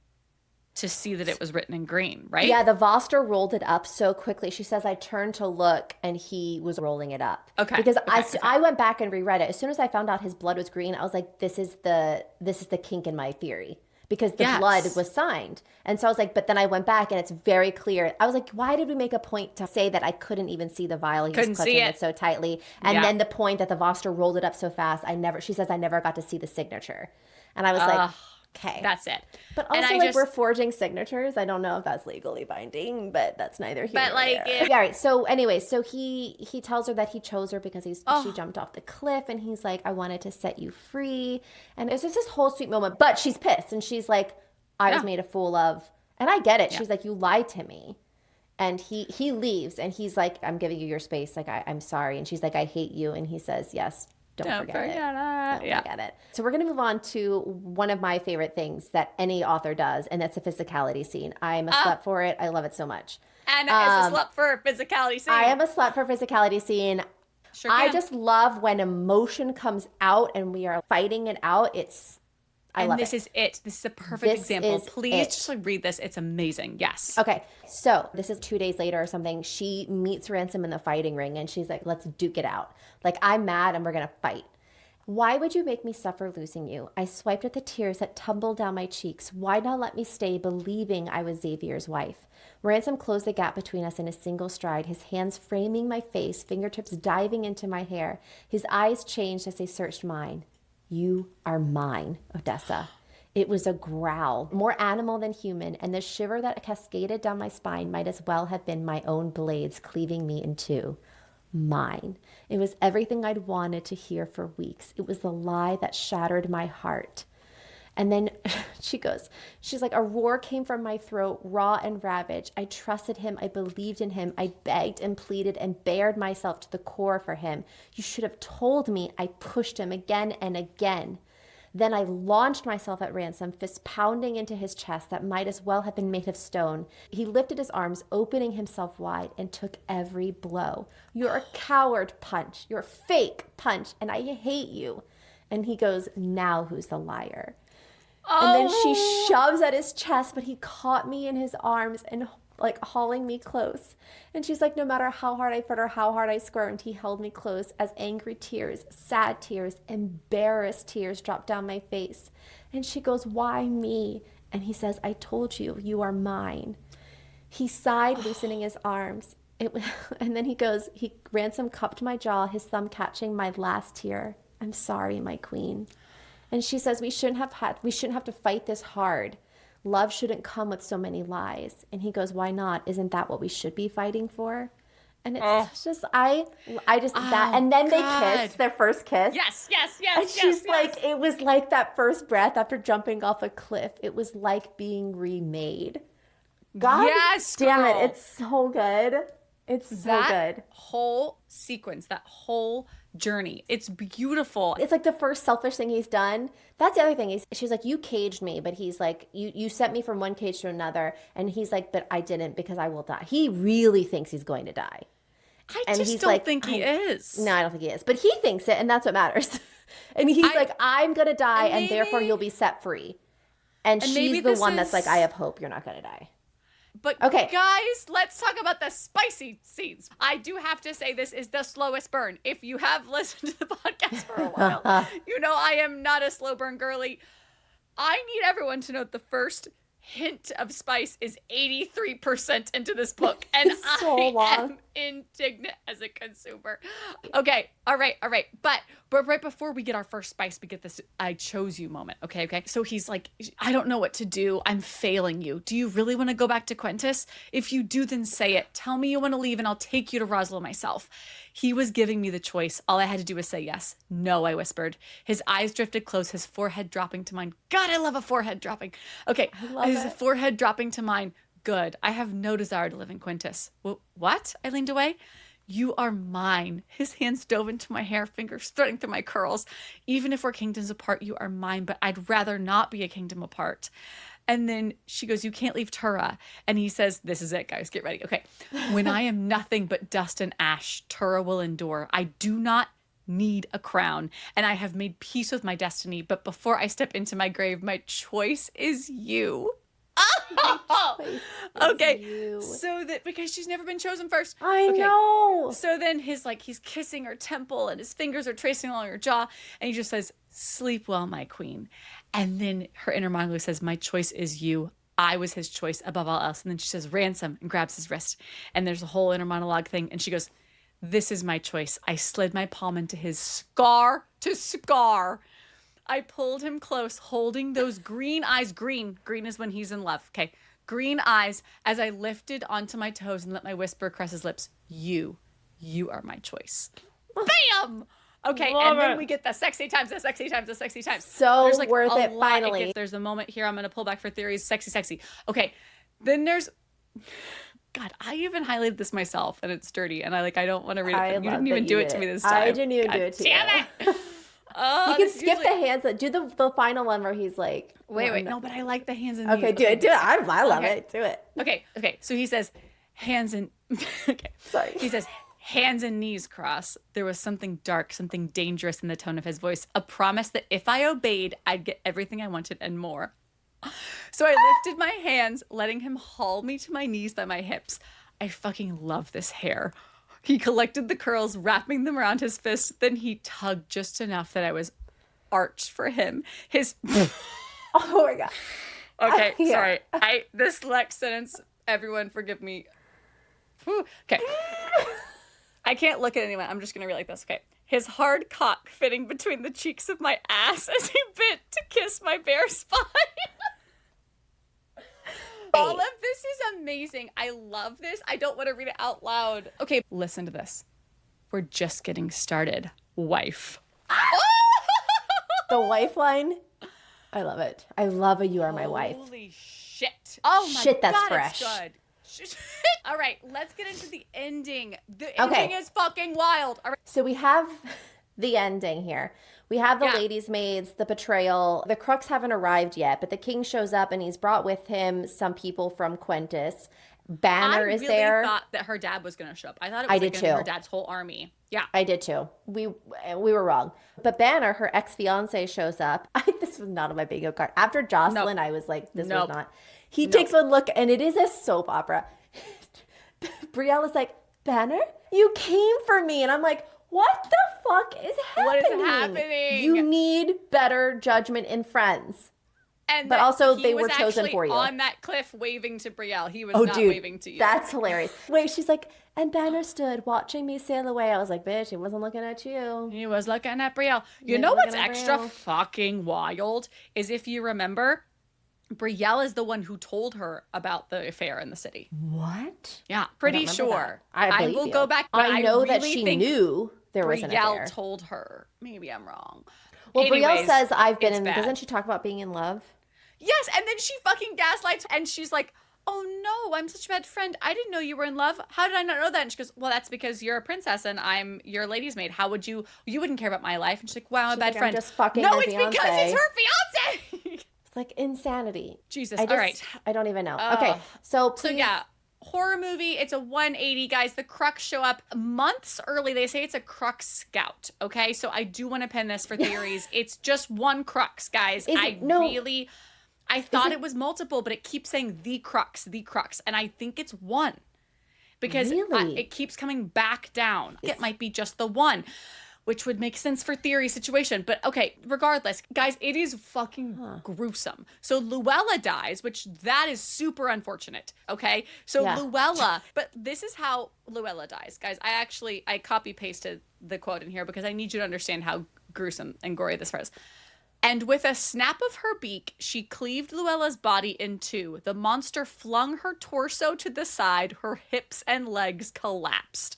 to see that it was written in green, right? Yeah, the Voster rolled it up so quickly. She says, I turned to look and he was rolling it up. Okay. Because I went back and reread it. As soon as I found out his blood was green, I was like, this is the kink in my theory. Because the blood was signed. And so I was like, but then I went back and it's very clear. I was like, why did we make a point to say that I couldn't even see the vial? He was clutching it so tightly. And then the point that the Voster rolled it up so fast, she says I never got to see the signature. And I was like, okay. That's it. But also, we're forging signatures. I don't know if that's legally binding, but that's neither here nor there. Yeah, right. So anyway, so he tells her that he chose her because she jumped off the cliff, and he's like, I wanted to set you free. And it's just this whole sweet moment. But she's pissed, and she's like, I was made a fool of. And I get it. Yeah. She's like, you lied to me. And he leaves, and he's like, I'm giving you your space. Like, I'm sorry. And she's like, I hate you. And he says, yes. Don't forget it. Don't forget it. So we're going to move on to one of my favorite things that any author does, and that's a physicality scene. I'm a slut for it. I love it so much. And as a slut for a physicality scene. I am a slut for a physicality scene. Sure I just love when emotion comes out and we are fighting it out. I love it. This is it. This is a perfect example. Please just read this. It's amazing. Yes. Okay. So this is 2 days later or something. She meets Ransom in the fighting ring and she's like, let's duke it out. Like, I'm mad and we're going to fight. Why would you make me suffer losing you? I swiped at the tears that tumbled down my cheeks. Why not let me stay believing I was Xavier's wife? Ransom closed the gap between us in a single stride, his hands framing my face, fingertips diving into my hair. His eyes changed as they searched mine. You are mine, Odessa. It was a growl, more animal than human, and the shiver that cascaded down my spine might as well have been my own blades cleaving me in two. Mine. It was everything I'd wanted to hear for weeks. It was the lie that shattered my heart. And then she's like, a roar came from my throat, raw and ravaged. I trusted him. I believed in him. I begged and pleaded and bared myself to the core for him. You should have told me. I pushed him again and again. Then I launched myself at Ransom, fist pounding into his chest that might as well have been made of stone. He lifted his arms, opening himself wide, and took every blow. You're a coward, punch. You're a fake, punch, and I hate you. And he goes, now who's the liar? And then she shoves at his chest, but he caught me in his arms and like hauling me close. And she's like, no matter how hard I fought or how hard I squirmed, he held me close as angry tears, sad tears, embarrassed tears dropped down my face. And she goes, why me? And he says, I told you, you are mine. He sighed, loosening his arms. And then he goes, Ransom cupped my jaw, his thumb catching my last tear. I'm sorry, my queen. And she says, we shouldn't have to fight this hard. love shouldn't come with so many lies. And he goes, why not? Isn't that what we should be fighting for? And it's just, I just, that, and then they kiss, their first kiss. Yes. And she's like, it was like that first breath after jumping off a cliff. It was like being remade. God damn it. It's so good. It's so good. Whole sequence, that whole journey. It's beautiful. It's like the first selfish thing he's done. That's the other thing. She's like, you caged me, but he's like, you sent me from one cage to another. And he's like, but I didn't because I will die. He really thinks he's going to die. I just don't think he is. No, I don't think he is. But he thinks it, and that's what matters. And he's like, I'm going to die, and therefore you'll be set free. And she's the one that's like, I have hope you're not going to die. But guys, let's talk about the spicy scenes. I do have to say this is the slowest burn. If you have listened to the podcast for a while, you know I am not a slow burn girly. I need everyone to note the first hint of spice is 83% into this book. And I am indignant as a consumer. Okay, all right. But right before we get our first spice, we get this I chose you moment. Okay. So he's like, I don't know what to do. I'm failing you. Do you really want to go back to Quentis? If you do, then say it. Tell me you want to leave and I'll take you to Roslo myself. He was giving me the choice. All I had to do was say yes. No, I whispered. His eyes drifted close, his forehead dropping to mine. God, I love a forehead dropping. Okay, his forehead dropping to mine. Good. I have no desire to live in Quentis. What? I leaned away. You are mine. His hands dove into my hair, fingers threading through my curls. Even if we're kingdoms apart, you are mine, but I'd rather not be a kingdom apart. And then she goes, you can't leave Tura. And he says, this is it, guys. Get ready. Okay. When I am nothing but dust and ash, Tura will endure. I do not need a crown, and I have made peace with my destiny. But before I step into my grave, my choice is you. Okay. So that because she's never been chosen first. I know. So then he's kissing her temple and his fingers are tracing along her jaw. And he just says, sleep well, my queen. And then her inner monologue says, my choice is you. I was his choice above all else. And then she says, ransom, and grabs his wrist. And there's a whole inner monologue thing. And she goes, this is my choice. I slid my palm into his scar to scar. I pulled him close, holding those green eyes. Green is when he's in love. Okay. Green eyes as I lifted onto my toes and let my whisper caress his lips. You are my choice. Bam! Okay, and then we get the sexy times. So worth it, finally. There's a moment here I'm going to pull back for theories. Sexy. Okay, then there's... God, I even highlighted this myself, and it's dirty, and I don't want to read it. You didn't even do it to me this time. I didn't even do it to you. Damn it! You can skip the hands. Do the final one where he's like... Wait. No, but I like the hands and knees. Okay, do it. I love it. Do it. Okay. So he says, hands and... Okay. Sorry. He says, hands and knees cross. There was something dark, something dangerous in the tone of his voice. A promise that if I obeyed, I'd get everything I wanted and more. So I lifted my hands, letting him haul me to my knees by my hips. I fucking love this hair. He collected the curls, wrapping them around his fist. Then he tugged just enough that I was arched for him. His... Oh my God. Okay, sorry. This next sentence, everyone forgive me. Whew. Okay. I can't look at anyone. I'm just going to read like this. Okay. His hard cock fitting between the cheeks of my ass as he bent to kiss my bare spine. All of this is amazing. I love this. I don't want to read it out loud. Okay, listen to this. We're just getting started. Wife. The wife line? I love it. I love a you are my wife. Holy shit. Oh my shit, that's God, fresh. It's good. All right, let's get into the ending. The ending is fucking wild. All right. So we have the ending here. We have the ladies' maids, the betrayal. The crooks haven't arrived yet, but the king shows up and he's brought with him some people from Quentis. Banner is there. I really thought that her dad was going to show up. I thought it was her dad's whole army. Yeah. I did too. We were wrong. But Banner, her ex-fiance, shows up. This was not on my bingo card. After Jocelyn, I was like, this was not. He takes one look, and it is a soap opera. Brielle is like, Banner, you came for me. And I'm like, what the fuck is happening? What is happening? You need better judgment in friends. But also, they were chosen for you. On that cliff waving to Brielle. He was not waving to you. That's hilarious. Wait, she's like, and Banner stood watching me sail away. I was like, bitch, he wasn't looking at you. He was looking at Brielle. You know what's extra fucking wild is if you remember, Brielle is the one who told her about the affair in the city. What? Yeah, pretty sure. I will you. go back. But I know really that she knew there was an affair. Brielle told her. Maybe I'm wrong. Well, Anyways, Brielle says I've been in. bad. Doesn't she talk about being in love? Yes, and then she fucking gaslights, and she's like, "Oh no, I'm such a bad friend. I didn't know you were in love. How did I not know that?" And she goes, "Well, that's because you're a princess and I'm your lady's maid. How would you wouldn't care about my life?" And she's like, "Wow, I'm a bad friend." I'm just fucking no, it's because it's her fiance. It's like insanity. Jesus. All right. I don't even know. Okay, so please. So yeah. Horror movie, it's a 180, guys. The Crux show up months early. They say it's a Crux scout, okay? So I do want to pin this for theories. It's just one Crux, guys. I thought it was multiple, but it keeps saying the Crux, and I think it's one. Because it keeps coming back down. It might be just the one, which would make sense for theory situation. But okay, regardless, guys, it is fucking gruesome. So Luella dies, which that is super unfortunate, okay? So Luella, but this is how Luella dies. Guys, I copy pasted the quote in here because I need you to understand how gruesome and gory this was. And with a snap of her beak, she cleaved Luella's body in two. The monster flung her torso to the side. Her hips and legs collapsed.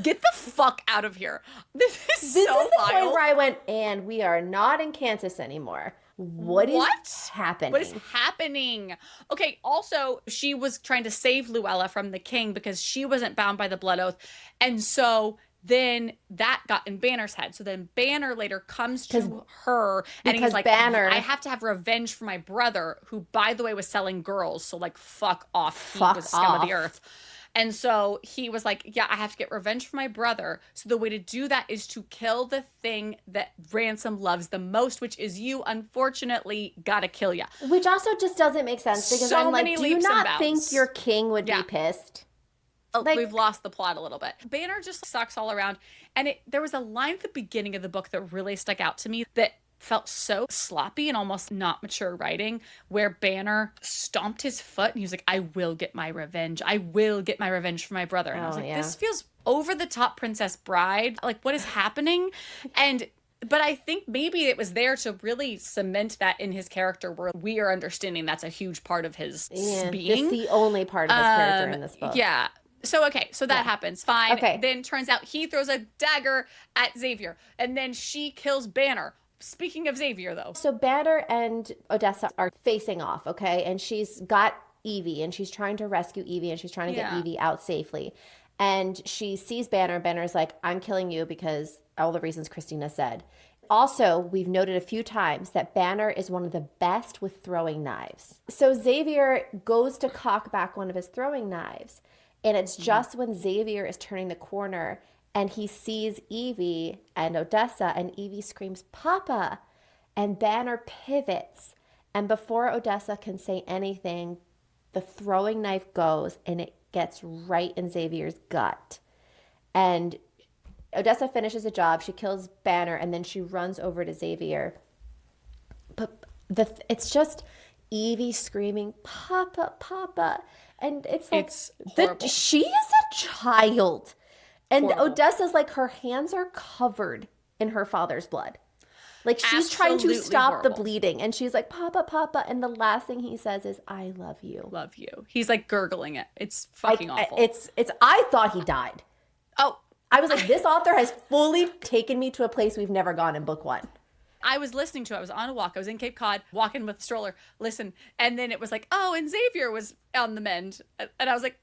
Get the fuck out of here. This is the point where I went, and we are not in Kansas anymore. What is happening? What is happening? Okay, also, she was trying to save Luella from the king because she wasn't bound by the blood oath. And so then that got in Banner's head. So then Banner later comes to her and he's like, I have to have revenge for my brother, who, by the way, was selling girls. So like, fuck off. He was scum of the earth. And so he was like, yeah, I have to get revenge for my brother. So the way to do that is to kill the thing that Ransom loves the most, which is you. Unfortunately, gotta kill ya. Which also just doesn't make sense because I'm like, do you not think your king would be pissed? Like, we've lost the plot a little bit. Banner just sucks all around. And there was a line at the beginning of the book that really stuck out to me that felt so sloppy and almost not mature writing, where Banner stomped his foot and he was like, I will get my revenge. I will get my revenge for my brother. And I was like, this feels over the top Princess Bride. Like, what is happening? But I think maybe it was there to really cement that in his character, where we are understanding that's a huge part of his being. It's the only part of his character in this book. Yeah. So, okay, so that happens. Fine. Okay. Then turns out he throws a dagger at Xavier, and then she kills Banner. Speaking of Xavier, though. So Banner and Odessa are facing off, okay? And she's got Evie, and she's trying to rescue Evie, and she's trying to get Evie out safely. And she sees Banner, and Banner's like, I'm killing you because all the reasons Christina said. Also, we've noted a few times that Banner is one of the best with throwing knives. So Xavier goes to cock back one of his throwing knives. And it's just when Xavier is turning the corner and he sees Evie and Odessa, and Evie screams, Papa! And Banner pivots. And before Odessa can say anything, the throwing knife goes and it gets right in Xavier's gut. And Odessa finishes the job. She kills Banner, and then she runs over to Xavier. But it's just Evie screaming, Papa, Papa. And it's like, she is a child. And Odessa's like, her hands are covered in her father's blood. Like, she's trying to stop the bleeding. And she's like, Papa, Papa. And the last thing he says is, I love you. Love you. He's like gurgling it. It's fucking awful. I thought he died. Oh. I was like, this author has fully taken me to a place we've never gone in book one. I was listening to it. I was on a walk. I was in Cape Cod, walking with a stroller. Listen. And then it was like, oh, and Xavier was on the mend. And I was like,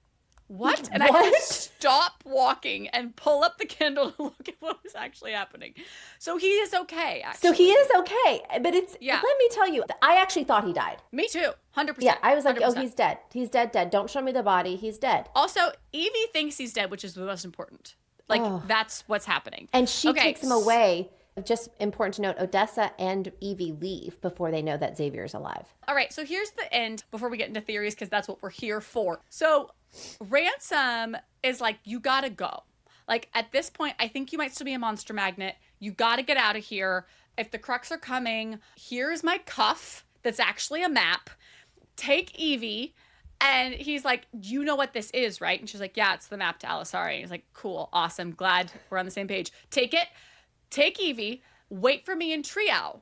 what? And I had to stop walking and pull up the Kindle to look at what was actually happening. So he is okay, actually. So he is okay. But let me tell you, I actually thought he died. Me too. 100%. Yeah, I was like, 100%. Oh, he's dead. He's dead. Don't show me the body. He's dead. Also, Evie thinks he's dead, which is the most important. Like, that's what's happening. And she takes him away. Just important to note, Odessa and Evie leave before they know that Xavier's alive. All right, so here's the end before we get into theories, because that's what we're here for. So Ransom is like, you gotta go. Like, at this point, I think you might still be a monster magnet. You gotta get out of here. If the Crux are coming, here's my cuff that's actually a map. Take Evie. And he's like, you know what this is, right? And she's like, yeah, it's the map to Alisari. And he's like, cool, awesome, glad we're on the same page. Take it. Take Evie, wait for me in Triao.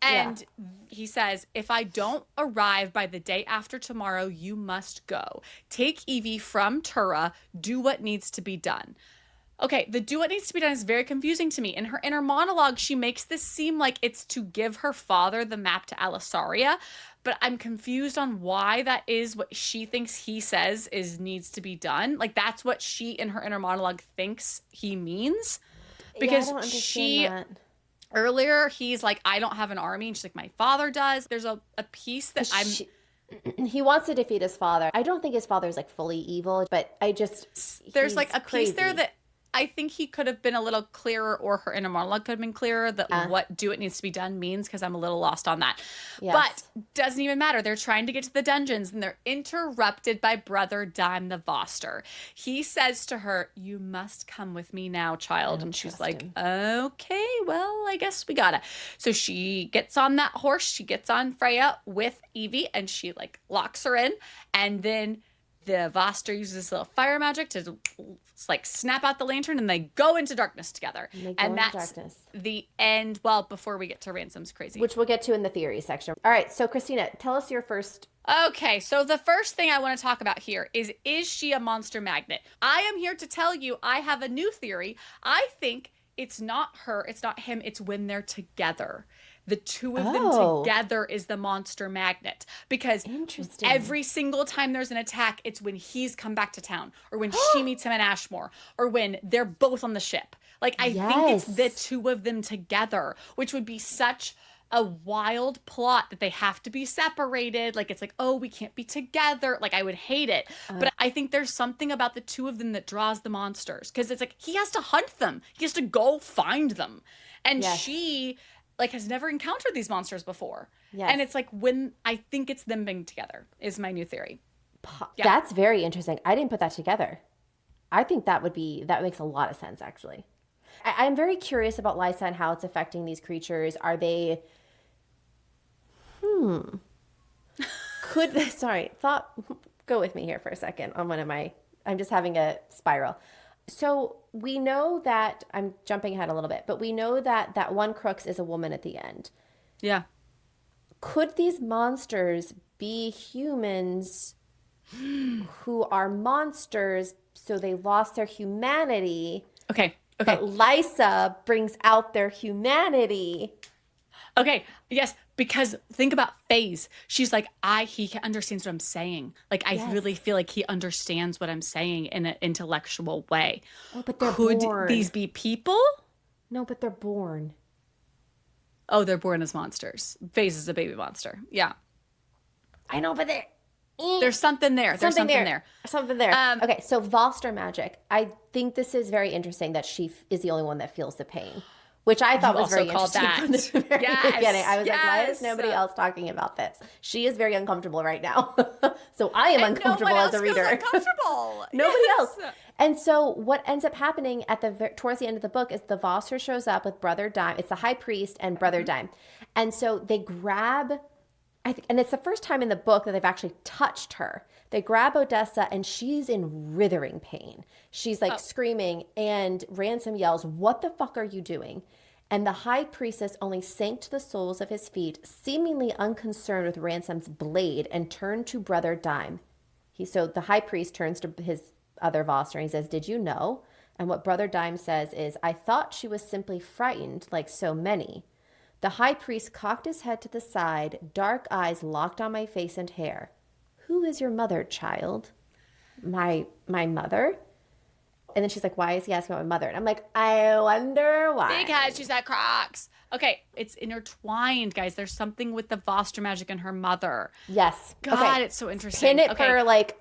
And he says, if I don't arrive by the day after tomorrow, you must go. Take Evie from Tura. Do what needs to be done. Okay, the do what needs to be done is very confusing to me. In her inner monologue, she makes this seem like it's to give her father the map to Alisaria, but I'm confused on why that is what she thinks he says is needs to be done. Like, that's what she, in her inner monologue, thinks he means. Because I don't understand that. Earlier, he's like, I don't have an army. And she's like, my father does. There's a piece that he wants to defeat his father. I don't think his father's like fully evil, but there's like a crazy. piece there that I think he could have been a little clearer, or her inner monologue could have been clearer, that what do it needs to be done means, because I'm a little lost on that. Yes. But doesn't even matter. They're trying to get to the dungeons, and they're interrupted by Brother Dime the Voster. He says to her, you must come with me now, child. And she's like, okay, well, I guess we gotta. So she gets on that horse. She gets on Freya with Evie, and she like locks her in. And then the Voster uses this little fire magic to like snap out the lantern, and they go into darkness together. And that's the end. Well, before we get to Ransom's crazy, which we'll get to in the theory section. All right, so Christina, tell us your first. Okay, so the first thing I want to talk about here is she a monster magnet? I am here to tell you I have a new theory. I think it's not her, it's not him, it's when they're together. The two of them together is the monster magnet, because every single time there's an attack, it's when he's come back to town, or when she meets him in Ashmore, or when they're both on the ship. Like, I think it's the two of them together, which would be such a wild plot that they have to be separated. Like, it's like, oh, we can't be together. Like, I would hate it. But I think there's something about the two of them that draws the monsters, because it's like, he has to hunt them. He has to go find them. And she like has never encountered these monsters before. Yes. And it's like, when I think it's them being together is my new theory. That's very interesting. I didn't put that together. I think that makes a lot of sense, actually. I'm very curious about Lysa and how it's affecting these creatures. Are they, go with me here for a second on I'm just having a spiral. So we know that, I'm jumping ahead a little bit, but we know that one Crooks is a woman at the end. Yeah. Could these monsters be humans who are monsters, so they lost their humanity? Okay. But Lysa brings out their humanity. Okay, yes, because think about Faze. She's like, he understands what I'm saying. Like, I really feel like he understands what I'm saying in an intellectual way. Oh, but they're born. Could these be people? No, but they're born. Oh, they're born as monsters. Faze is a baby monster. Yeah. I know, but there's something there. Something there. Okay, so Voster magic. I think this is very interesting that she is the only one that feels the pain, which I thought was very interesting from the very beginning. I was like, why is nobody else talking about this? She is very uncomfortable right now. So I am uncomfortable as a reader. Uncomfortable. Nobody else. And so what ends up happening towards the end of the book is the Voster shows up with Brother Dime. It's the High Priest and Brother Dime. And so they grab, and it's the first time in the book that they've actually touched her. They grab Odessa, and she's in writhing pain. She's like screaming, and Ransom yells, "What the fuck are you doing?" And the High Priestess only sank to the soles of his feet, seemingly unconcerned with Ransom's blade, and turned to Brother Dime. So the High Priest turns to his other Voster, and he says, "Did you know?" And what Brother Dime says is, "I thought she was simply frightened, like so many." The High Priest cocked his head to the side, dark eyes locked on my face and hair. "Who is your mother, child?" My mother? And then she's like, "Why is he asking about my mother?" And I'm like, I wonder why. Because she's at Crocs. Okay, it's intertwined, guys. There's something with the Voster magic and her mother. Yes. God, it's so interesting. Pin it for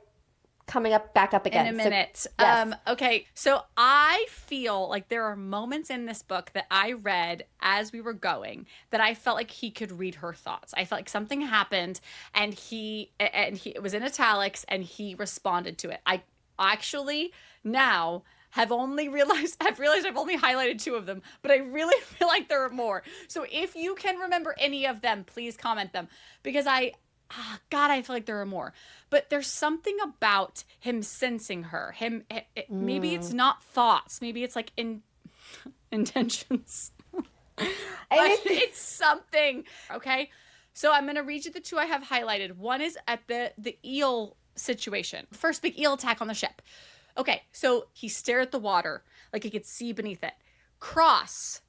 coming back up again. In a minute. So, yes. Okay, so I feel like there are moments in this book that I read as we were going that I felt like he could read her thoughts. I felt like something happened, and it was in italics, and he responded to it. I actually now I've realized I've only highlighted 2 of them, but I really feel like there are more. So if you can remember any of them, please comment them, because I feel like there are more. But there's something about him sensing her. Maybe it's not thoughts. Maybe it's like intentions. It's something. Okay. So I'm going to read you the two I have highlighted. One is at the eel situation. First big eel attack on the ship. Okay. So he stared at the water like he could see beneath it. Cross.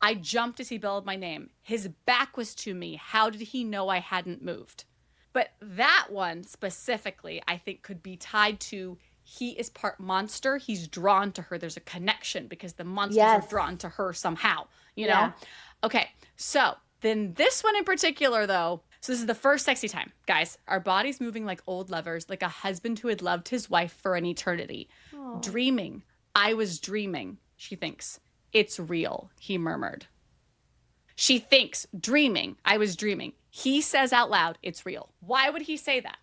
I jumped as he bellowed my name. His back was to me. How did he know I hadn't moved? But that one specifically, I think, could be tied to he is part monster. He's drawn to her. There's a connection because the monsters are drawn to her somehow, you know? Yeah. Okay, so then this one in particular, though, so this is the first sexy time. Guys, our body's moving like old lovers, like a husband who had loved his wife for an eternity. Aww. Dreaming. I was dreaming, she thinks. It's real, he murmured. She thinks, dreaming. I was dreaming. He says out loud, it's real. Why would he say that?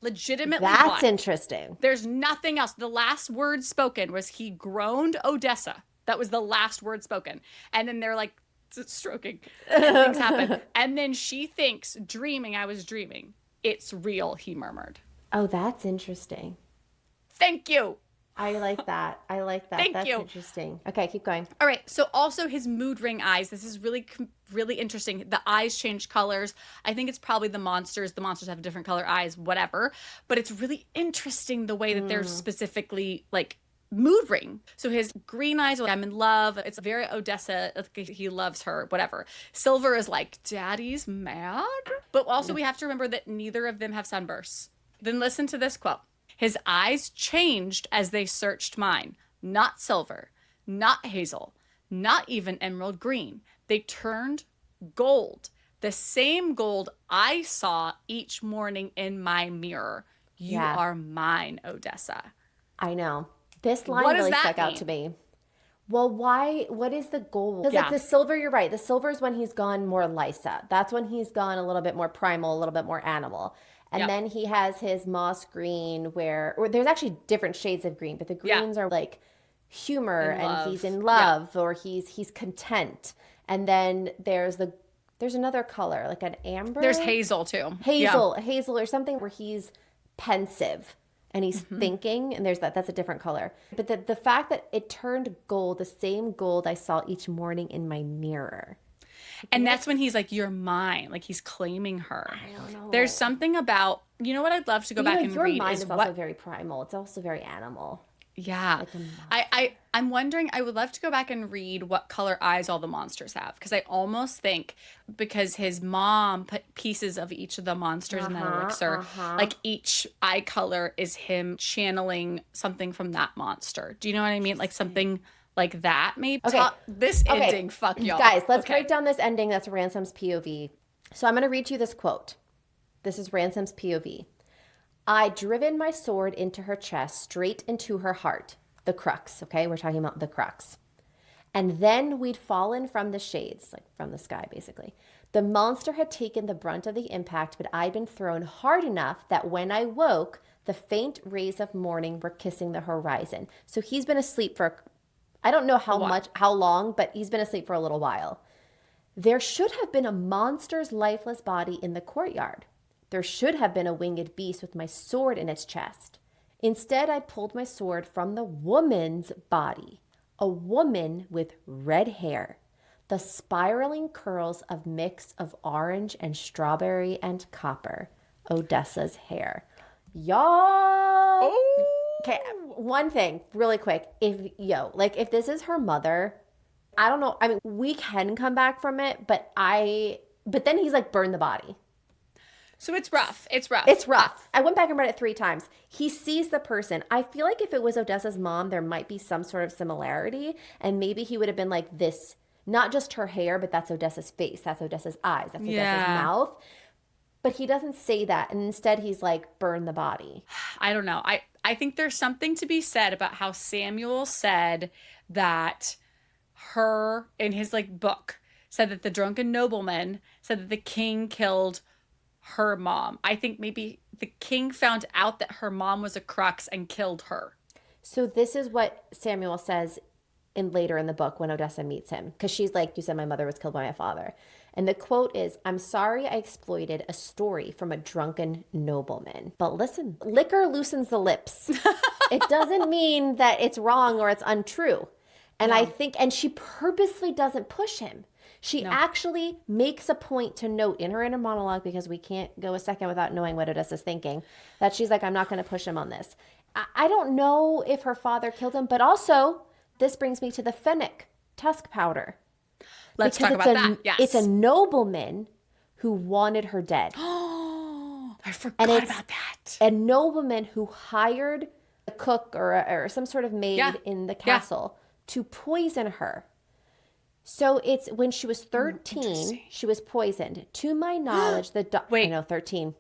Legitimately, that's why? Interesting. There's nothing else. The last word spoken was he groaned Odessa. That was the last word spoken. And then they're like stroking and things happen. And then she thinks, dreaming, I was dreaming. It's real, he murmured. Oh, that's interesting. Thank you. I like that. That's interesting. Okay, keep going. All right. So also his mood ring eyes. This is really, really interesting. The eyes change colors. I think it's probably the monsters. The monsters have different color eyes, whatever. But it's really interesting the way that they're specifically like mood ring. So his green eyes are like, I'm in love. It's very Odessa. He loves her, whatever. Silver is like, Daddy's mad. But also we have to remember that neither of them have sunbursts. Then listen to this quote. His eyes changed as they searched mine. Not silver, not hazel, not even emerald green. They turned gold. The same gold I saw each morning in my mirror. You are mine, Odessa. I know. This line really stuck out to me. Well, why? What is the gold? Because like the silver, you're right. The silver is when he's gone more Lysa. That's when he's gone a little bit more primal, a little bit more animal. And then he has his moss green or there's actually different shades of green, but the greens are like humor and he's in love or he's content. And then there's another color, like an amber. There's hazel too. Hazel or something where he's pensive and he's thinking, and that's a different color. But the fact that it turned gold, the same gold I saw each morning in my mirror. And that's when he's like, you're mine. Like he's claiming her. I don't know. There's something about, you know what I'd love to go back and read is also very primal. It's also very animal. Yeah. I'm wondering, I would love to go back and read what color eyes all the monsters have. Because I almost think because his mom put pieces of each of the monsters in that elixir, like each eye color is him channeling something from that monster. Do you know what I mean? Like something like that, maybe. Okay. Ending, fuck y'all. Guys, let's break down this ending. That's Ransom's POV. So I'm going to read you this quote. This is Ransom's POV. I'd driven my sword into her chest, straight into her heart. The crux, okay? We're talking about the crux. And then we'd fallen from the shades, like from the sky, basically. The monster had taken the brunt of the impact, but I'd been thrown hard enough that when I woke, the faint rays of morning were kissing the horizon. So he's been asleep for I don't know how long, but he's been asleep for a little while. There should have been a monster's lifeless body in the courtyard. There should have been a winged beast with my sword in its chest. Instead, I pulled my sword from the woman's body, a woman with red hair, the spiraling curls of mix of orange and strawberry and copper, Odessa's hair. Y'all. Okay, one thing really quick. If this is her mother, I don't know. I mean, we can come back from it, but then he's like, burn the body. So it's rough. It's rough. I went back and read it 3 times. He sees the person. I feel like if it was Odessa's mom, there might be some sort of similarity. And maybe he would have been like this, not just her hair, but that's Odessa's face. That's Odessa's eyes. That's Odessa's mouth. But he doesn't say that. And instead he's like, burn the body. I don't know. I think there's something to be said about how Samuel said that her, in his like book, said that the drunken nobleman said that the king killed her mom. I think maybe the king found out that her mom was a crux and killed her. So this is what Samuel says later in the book when Odessa meets him. Because she's like, you said my mother was killed by my father. And the quote is, I'm sorry I exploited a story from a drunken nobleman. But listen, liquor loosens the lips. It doesn't mean that it's wrong or it's untrue. And I think, and she purposely doesn't push him. She actually makes a point to note in her inner monologue, because we can't go a second without knowing what Odessa's thinking, that she's like, I'm not going to push him on this. I don't know if her father killed him, but also this brings me to the fennec tusk powder. Let's talk about that. Yes. It's a nobleman who wanted her dead. Oh, I forgot about that. A nobleman who hired a cook or some sort of maid in the castle to poison her. So it's when she was 13, she was poisoned. To my knowledge, wait, no, 13.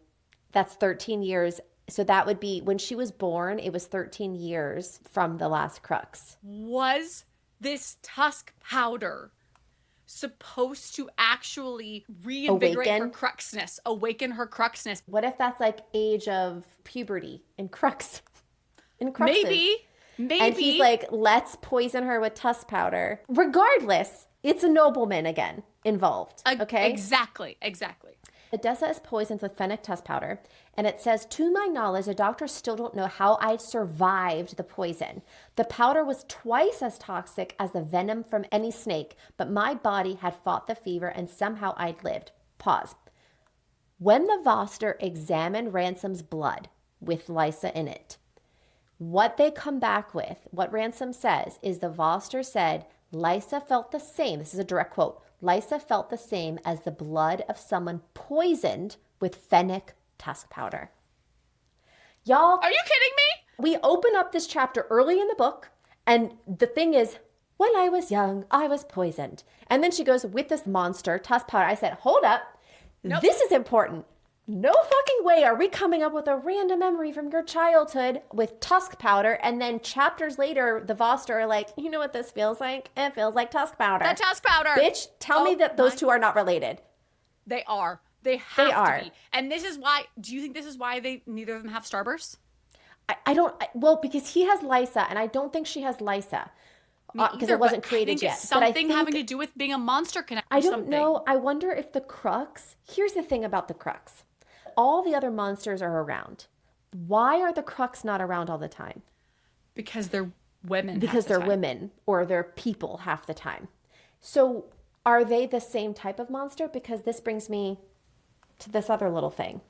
That's 13 years. So that would be when she was born. It was 13 years from the last crux. Was this tusk powder supposed to actually reinvigorate her cruxness, awaken her cruxness? What if that's like age of puberty and cruxes? Maybe. And he's like, let's poison her with tusk powder. Regardless, it's a nobleman again involved. Okay? Exactly. Odessa is poisoned with fennec tusk powder, and it says, to my knowledge, the doctors still don't know how I survived the poison. The powder was twice as toxic as the venom from any snake, but my body had fought the fever and somehow I'd lived. Pause. When the Voster examined Ransom's blood with Lysa in it, what they come back with, what Ransom says, is the Voster said, Lysa felt the same. This is a direct quote. Lysa felt the same as the blood of someone poisoned with fennec tusk powder. Y'all. Are you kidding me? We open up this chapter early in the book, and the thing is, when I was young, I was poisoned. And then she goes with this monster, tusk powder. I said, hold up. Nope. This is important. No fucking way are we coming up with a random memory from your childhood with tusk powder, and then chapters later, the Voster are like, you know what this feels like? It feels like tusk powder. The tusk powder. Bitch, tell me that those two are not related. They are. They have to be. And this is why, do you think this is why neither of them have starbursts? I don't, well, because he has Lysa, and I don't think she has Lysa. Because it wasn't created yet. It's something having to do with being a monster connection. I don't know. I wonder if the crux, here's the thing about the crux. All the other monsters are around. Why are the crux not around all the time? Because they're women. Because they're women, or they're people half the time. So are they the same type of monster? Because this brings me to this other little thing.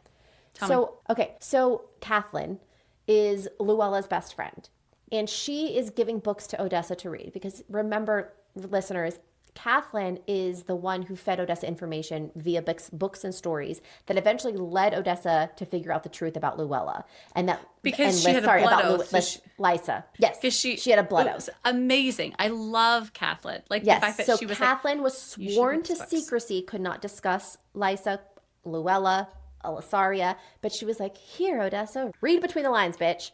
Tell me. So Kathleen is Luella's best friend, and she is giving books to Odessa to read, because remember, listeners, Kathleen is the one who fed Odessa information via books and stories that eventually led Odessa to figure out the truth about Luella. Because she had a blood oath. Lysa. Yes, because she had a blood oath. Amazing. I love Kathleen. Like, yes, the fact that so she was Kathleen was sworn to secrecy, could not discuss Lysa, Luella, Alisaria, but she was like, here, Odessa, read between the lines, bitch.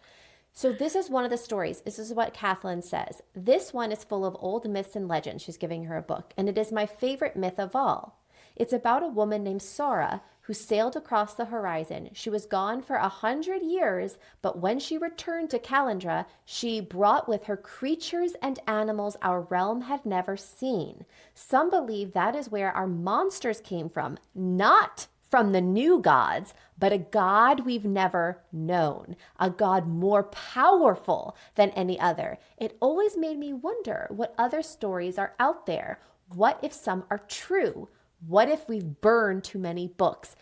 So this is one of the stories. This is what Kathleen says. This one is full of old myths and legends. She's giving her a book, and it is my favorite myth of all. It's about a woman named Sora who sailed across the horizon. She was gone for 100 years, but when she returned to Kalandra, she brought with her creatures and animals our realm had never seen. Some believe that is where our monsters came from, not from the new gods, but a god we've never known, a god more powerful than any other. It always made me wonder what other stories are out there. What if some are true? What if we've burned too many books?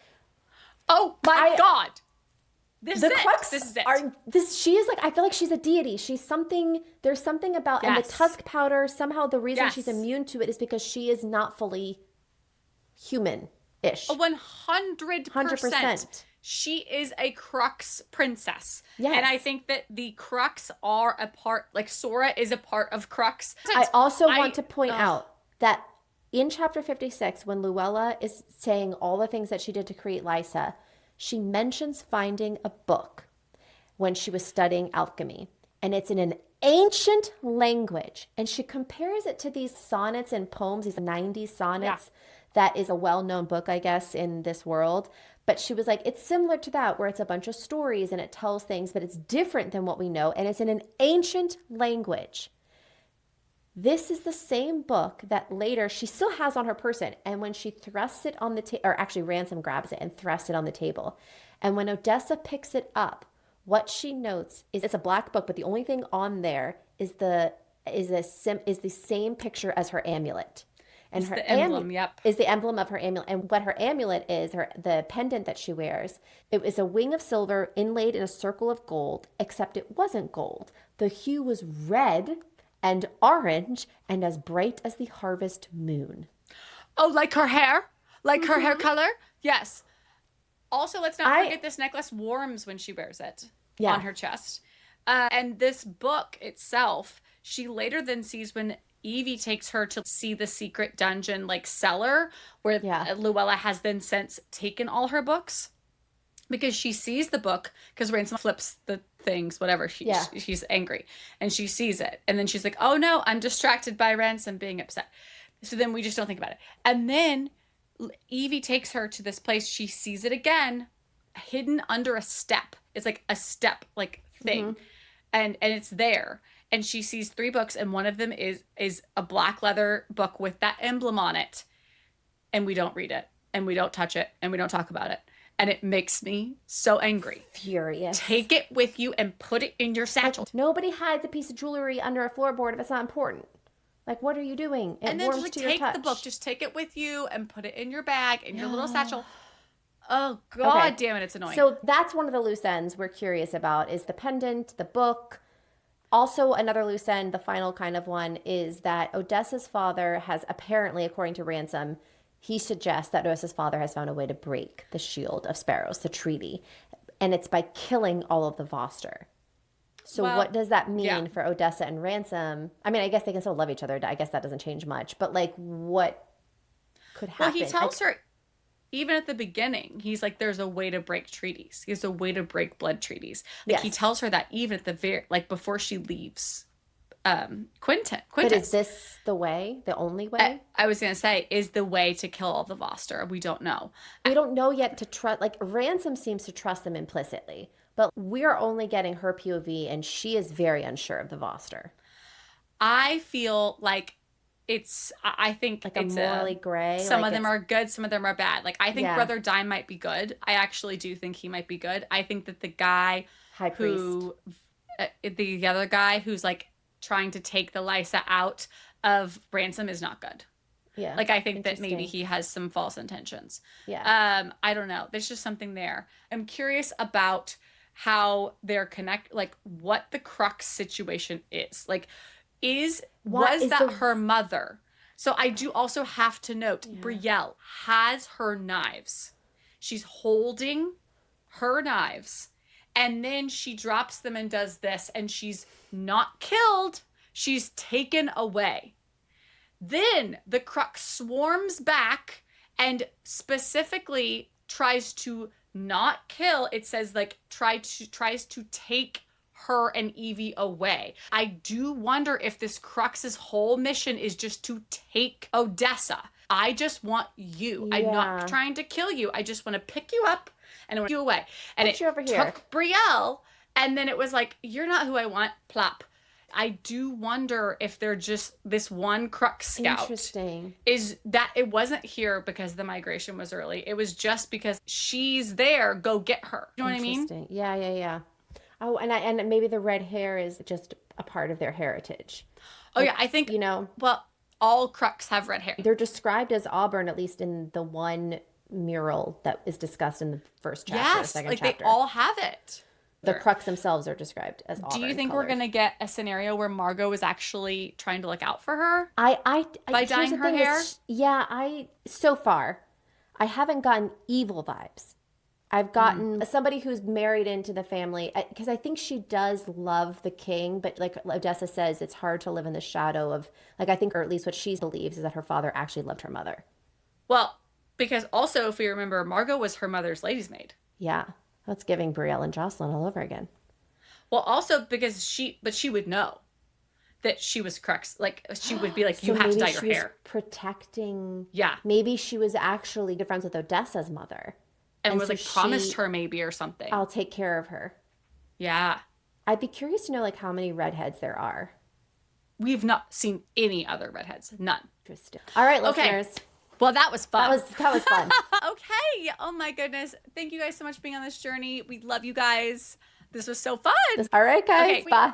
Oh my God. This is it. She is like, I feel like she's a deity. She's something, there's something about, and the tusk powder, somehow the reason she's immune to it is because she is not fully human-ish. 100%. She is a crux princess. Yes. And I think that the crux are a part, like Sora is a part of crux. I also want to point out that in chapter 56, when Luella is saying all the things that she did to create Lysa, she mentions finding a book when she was studying alchemy. And it's in an ancient language. And she compares it to these sonnets and poems, these 90s sonnets. Yeah. That is a well-known book, I guess, in this world. But she was like, it's similar to that, where it's a bunch of stories and it tells things, but it's different than what we know. And it's in an ancient language. This is the same book that later she still has on her person. And when she thrusts it on the table, or actually Ransom grabs it and thrusts it on the table. And when Odessa picks it up, what she notes is it's a black book, but the only thing on there is the same picture as her amulet. And it's her the emblem, yep. is the emblem of her amulet. And what her amulet is, the pendant that she wears, it was a wing of silver inlaid in a circle of gold, except it wasn't gold. The hue was red and orange and as bright as the harvest moon. Oh, like her hair? Like her hair color? Yes. Also, let's not forget this necklace warms when she wears it on her chest. And this book itself, she later then sees when Evie takes her to see the secret dungeon, like cellar, where Luella has then since taken all her books. Because she sees the book, because Ransom flips the things, whatever. She's angry. And she sees it. And then she's like, oh no, I'm distracted by Ransom being upset. So then we just don't think about it. And then Evie takes her to this place. She sees it again, hidden under a step. It's like a step like thing. And it's there. And she sees 3 books, and one of them is a black leather book with that emblem on it. And we don't read it, and we don't touch it, and we don't talk about it. And it makes me so angry. Furious. Take it with you and put it in your satchel. Like, nobody hides a piece of jewelry under a floorboard if it's not important. Like, what are you doing? It and then warms just to take your touch. the book. Just take it with you and put it in your bag, in your little satchel. Oh, God damn it. It's annoying. So that's one of the loose ends we're curious about is the pendant, the book. Also, another loose end, the final kind of one, is that Odessa's father has apparently, according to Ransom, he suggests that Odessa's father has found a way to break the Shield of Sparrows, the treaty. And it's by killing all of the Voster. So what does that mean for Odessa and Ransom? I mean, I guess they can still love each other. I guess that doesn't change much. But, like, what could happen? Well, he tells her, even at the beginning, he's like, there's a way to break treaties. There's a way to break blood treaties. Like, he tells her that even at the very, like, before she leaves Quintus. But is this the way? The only way? I was going to say, is the way to kill all the Voster. We don't know. We don't know yet to trust. Like, Ransom seems to trust them implicitly. But we're only getting her POV, and she is very unsure of the Voster. I feel like I think like it's morally gray. Some of them are good, some of them are bad. Like, I think Brother Dime might be good. I actually do think he might be good. I think that the guy High Priest, the other guy who's like trying to take the Lysa out of Ransom is not good. Yeah. Like, I think that maybe he has some false intentions. Yeah. I don't know. There's just something there. I'm curious about how they're like what the crux situation is. Like, was that her mother? So I do also have to note, Brielle has her knives. She's holding her knives, and then she drops them and does this, and she's not killed. She's taken away. Then the crux swarms back and specifically tries to not kill. It says, like, tries to take her and Evie away. I do wonder if this Crux's whole mission is just to take Odessa. I just want you. I'm not trying to kill you. I just want to pick you up and I want you away. And Put you over here. Took Brielle, and then it was like, you're not who I want. Plop. I do wonder if they're just this one Crux scout. Interesting. Is that it wasn't here because the migration was early. It was just because she's there. Go get her. You know what I mean? Yeah. Oh, and maybe the red hair is just a part of their heritage. Oh, I think, well, all Crux have red hair. They're described as auburn, at least in the one mural that is discussed in the first chapter, second chapter. They all have it. The Crux themselves are described as auburn. Do you think we're going to get a scenario where Margot is actually trying to look out for her? By dyeing her hair? So far, I haven't gotten evil vibes. I've gotten somebody who's married into the family, because I think she does love the king, but like Odessa says, it's hard to live in the shadow of, like, I think, or at least what she believes is that her father actually loved her mother. Well, because also, if we remember, Margot was her mother's lady's maid. Yeah. That's giving Brielle and Jocelyn all over again. Well, also because she would know that she was Crux. Like, she would be like, you have to dye your hair. Protecting. Yeah. Maybe she was actually good friends with Odessa's mother. And was so like promised her maybe or something. I'll take care of her. Yeah. I'd be curious to know like how many redheads there are. We've not seen any other redheads. None. Interesting. All right, listeners. Okay. Well, that was fun. That was fun. Okay. Oh my goodness. Thank you guys so much for being on this journey. We love you guys. This was so fun. All right, guys. Okay. Bye.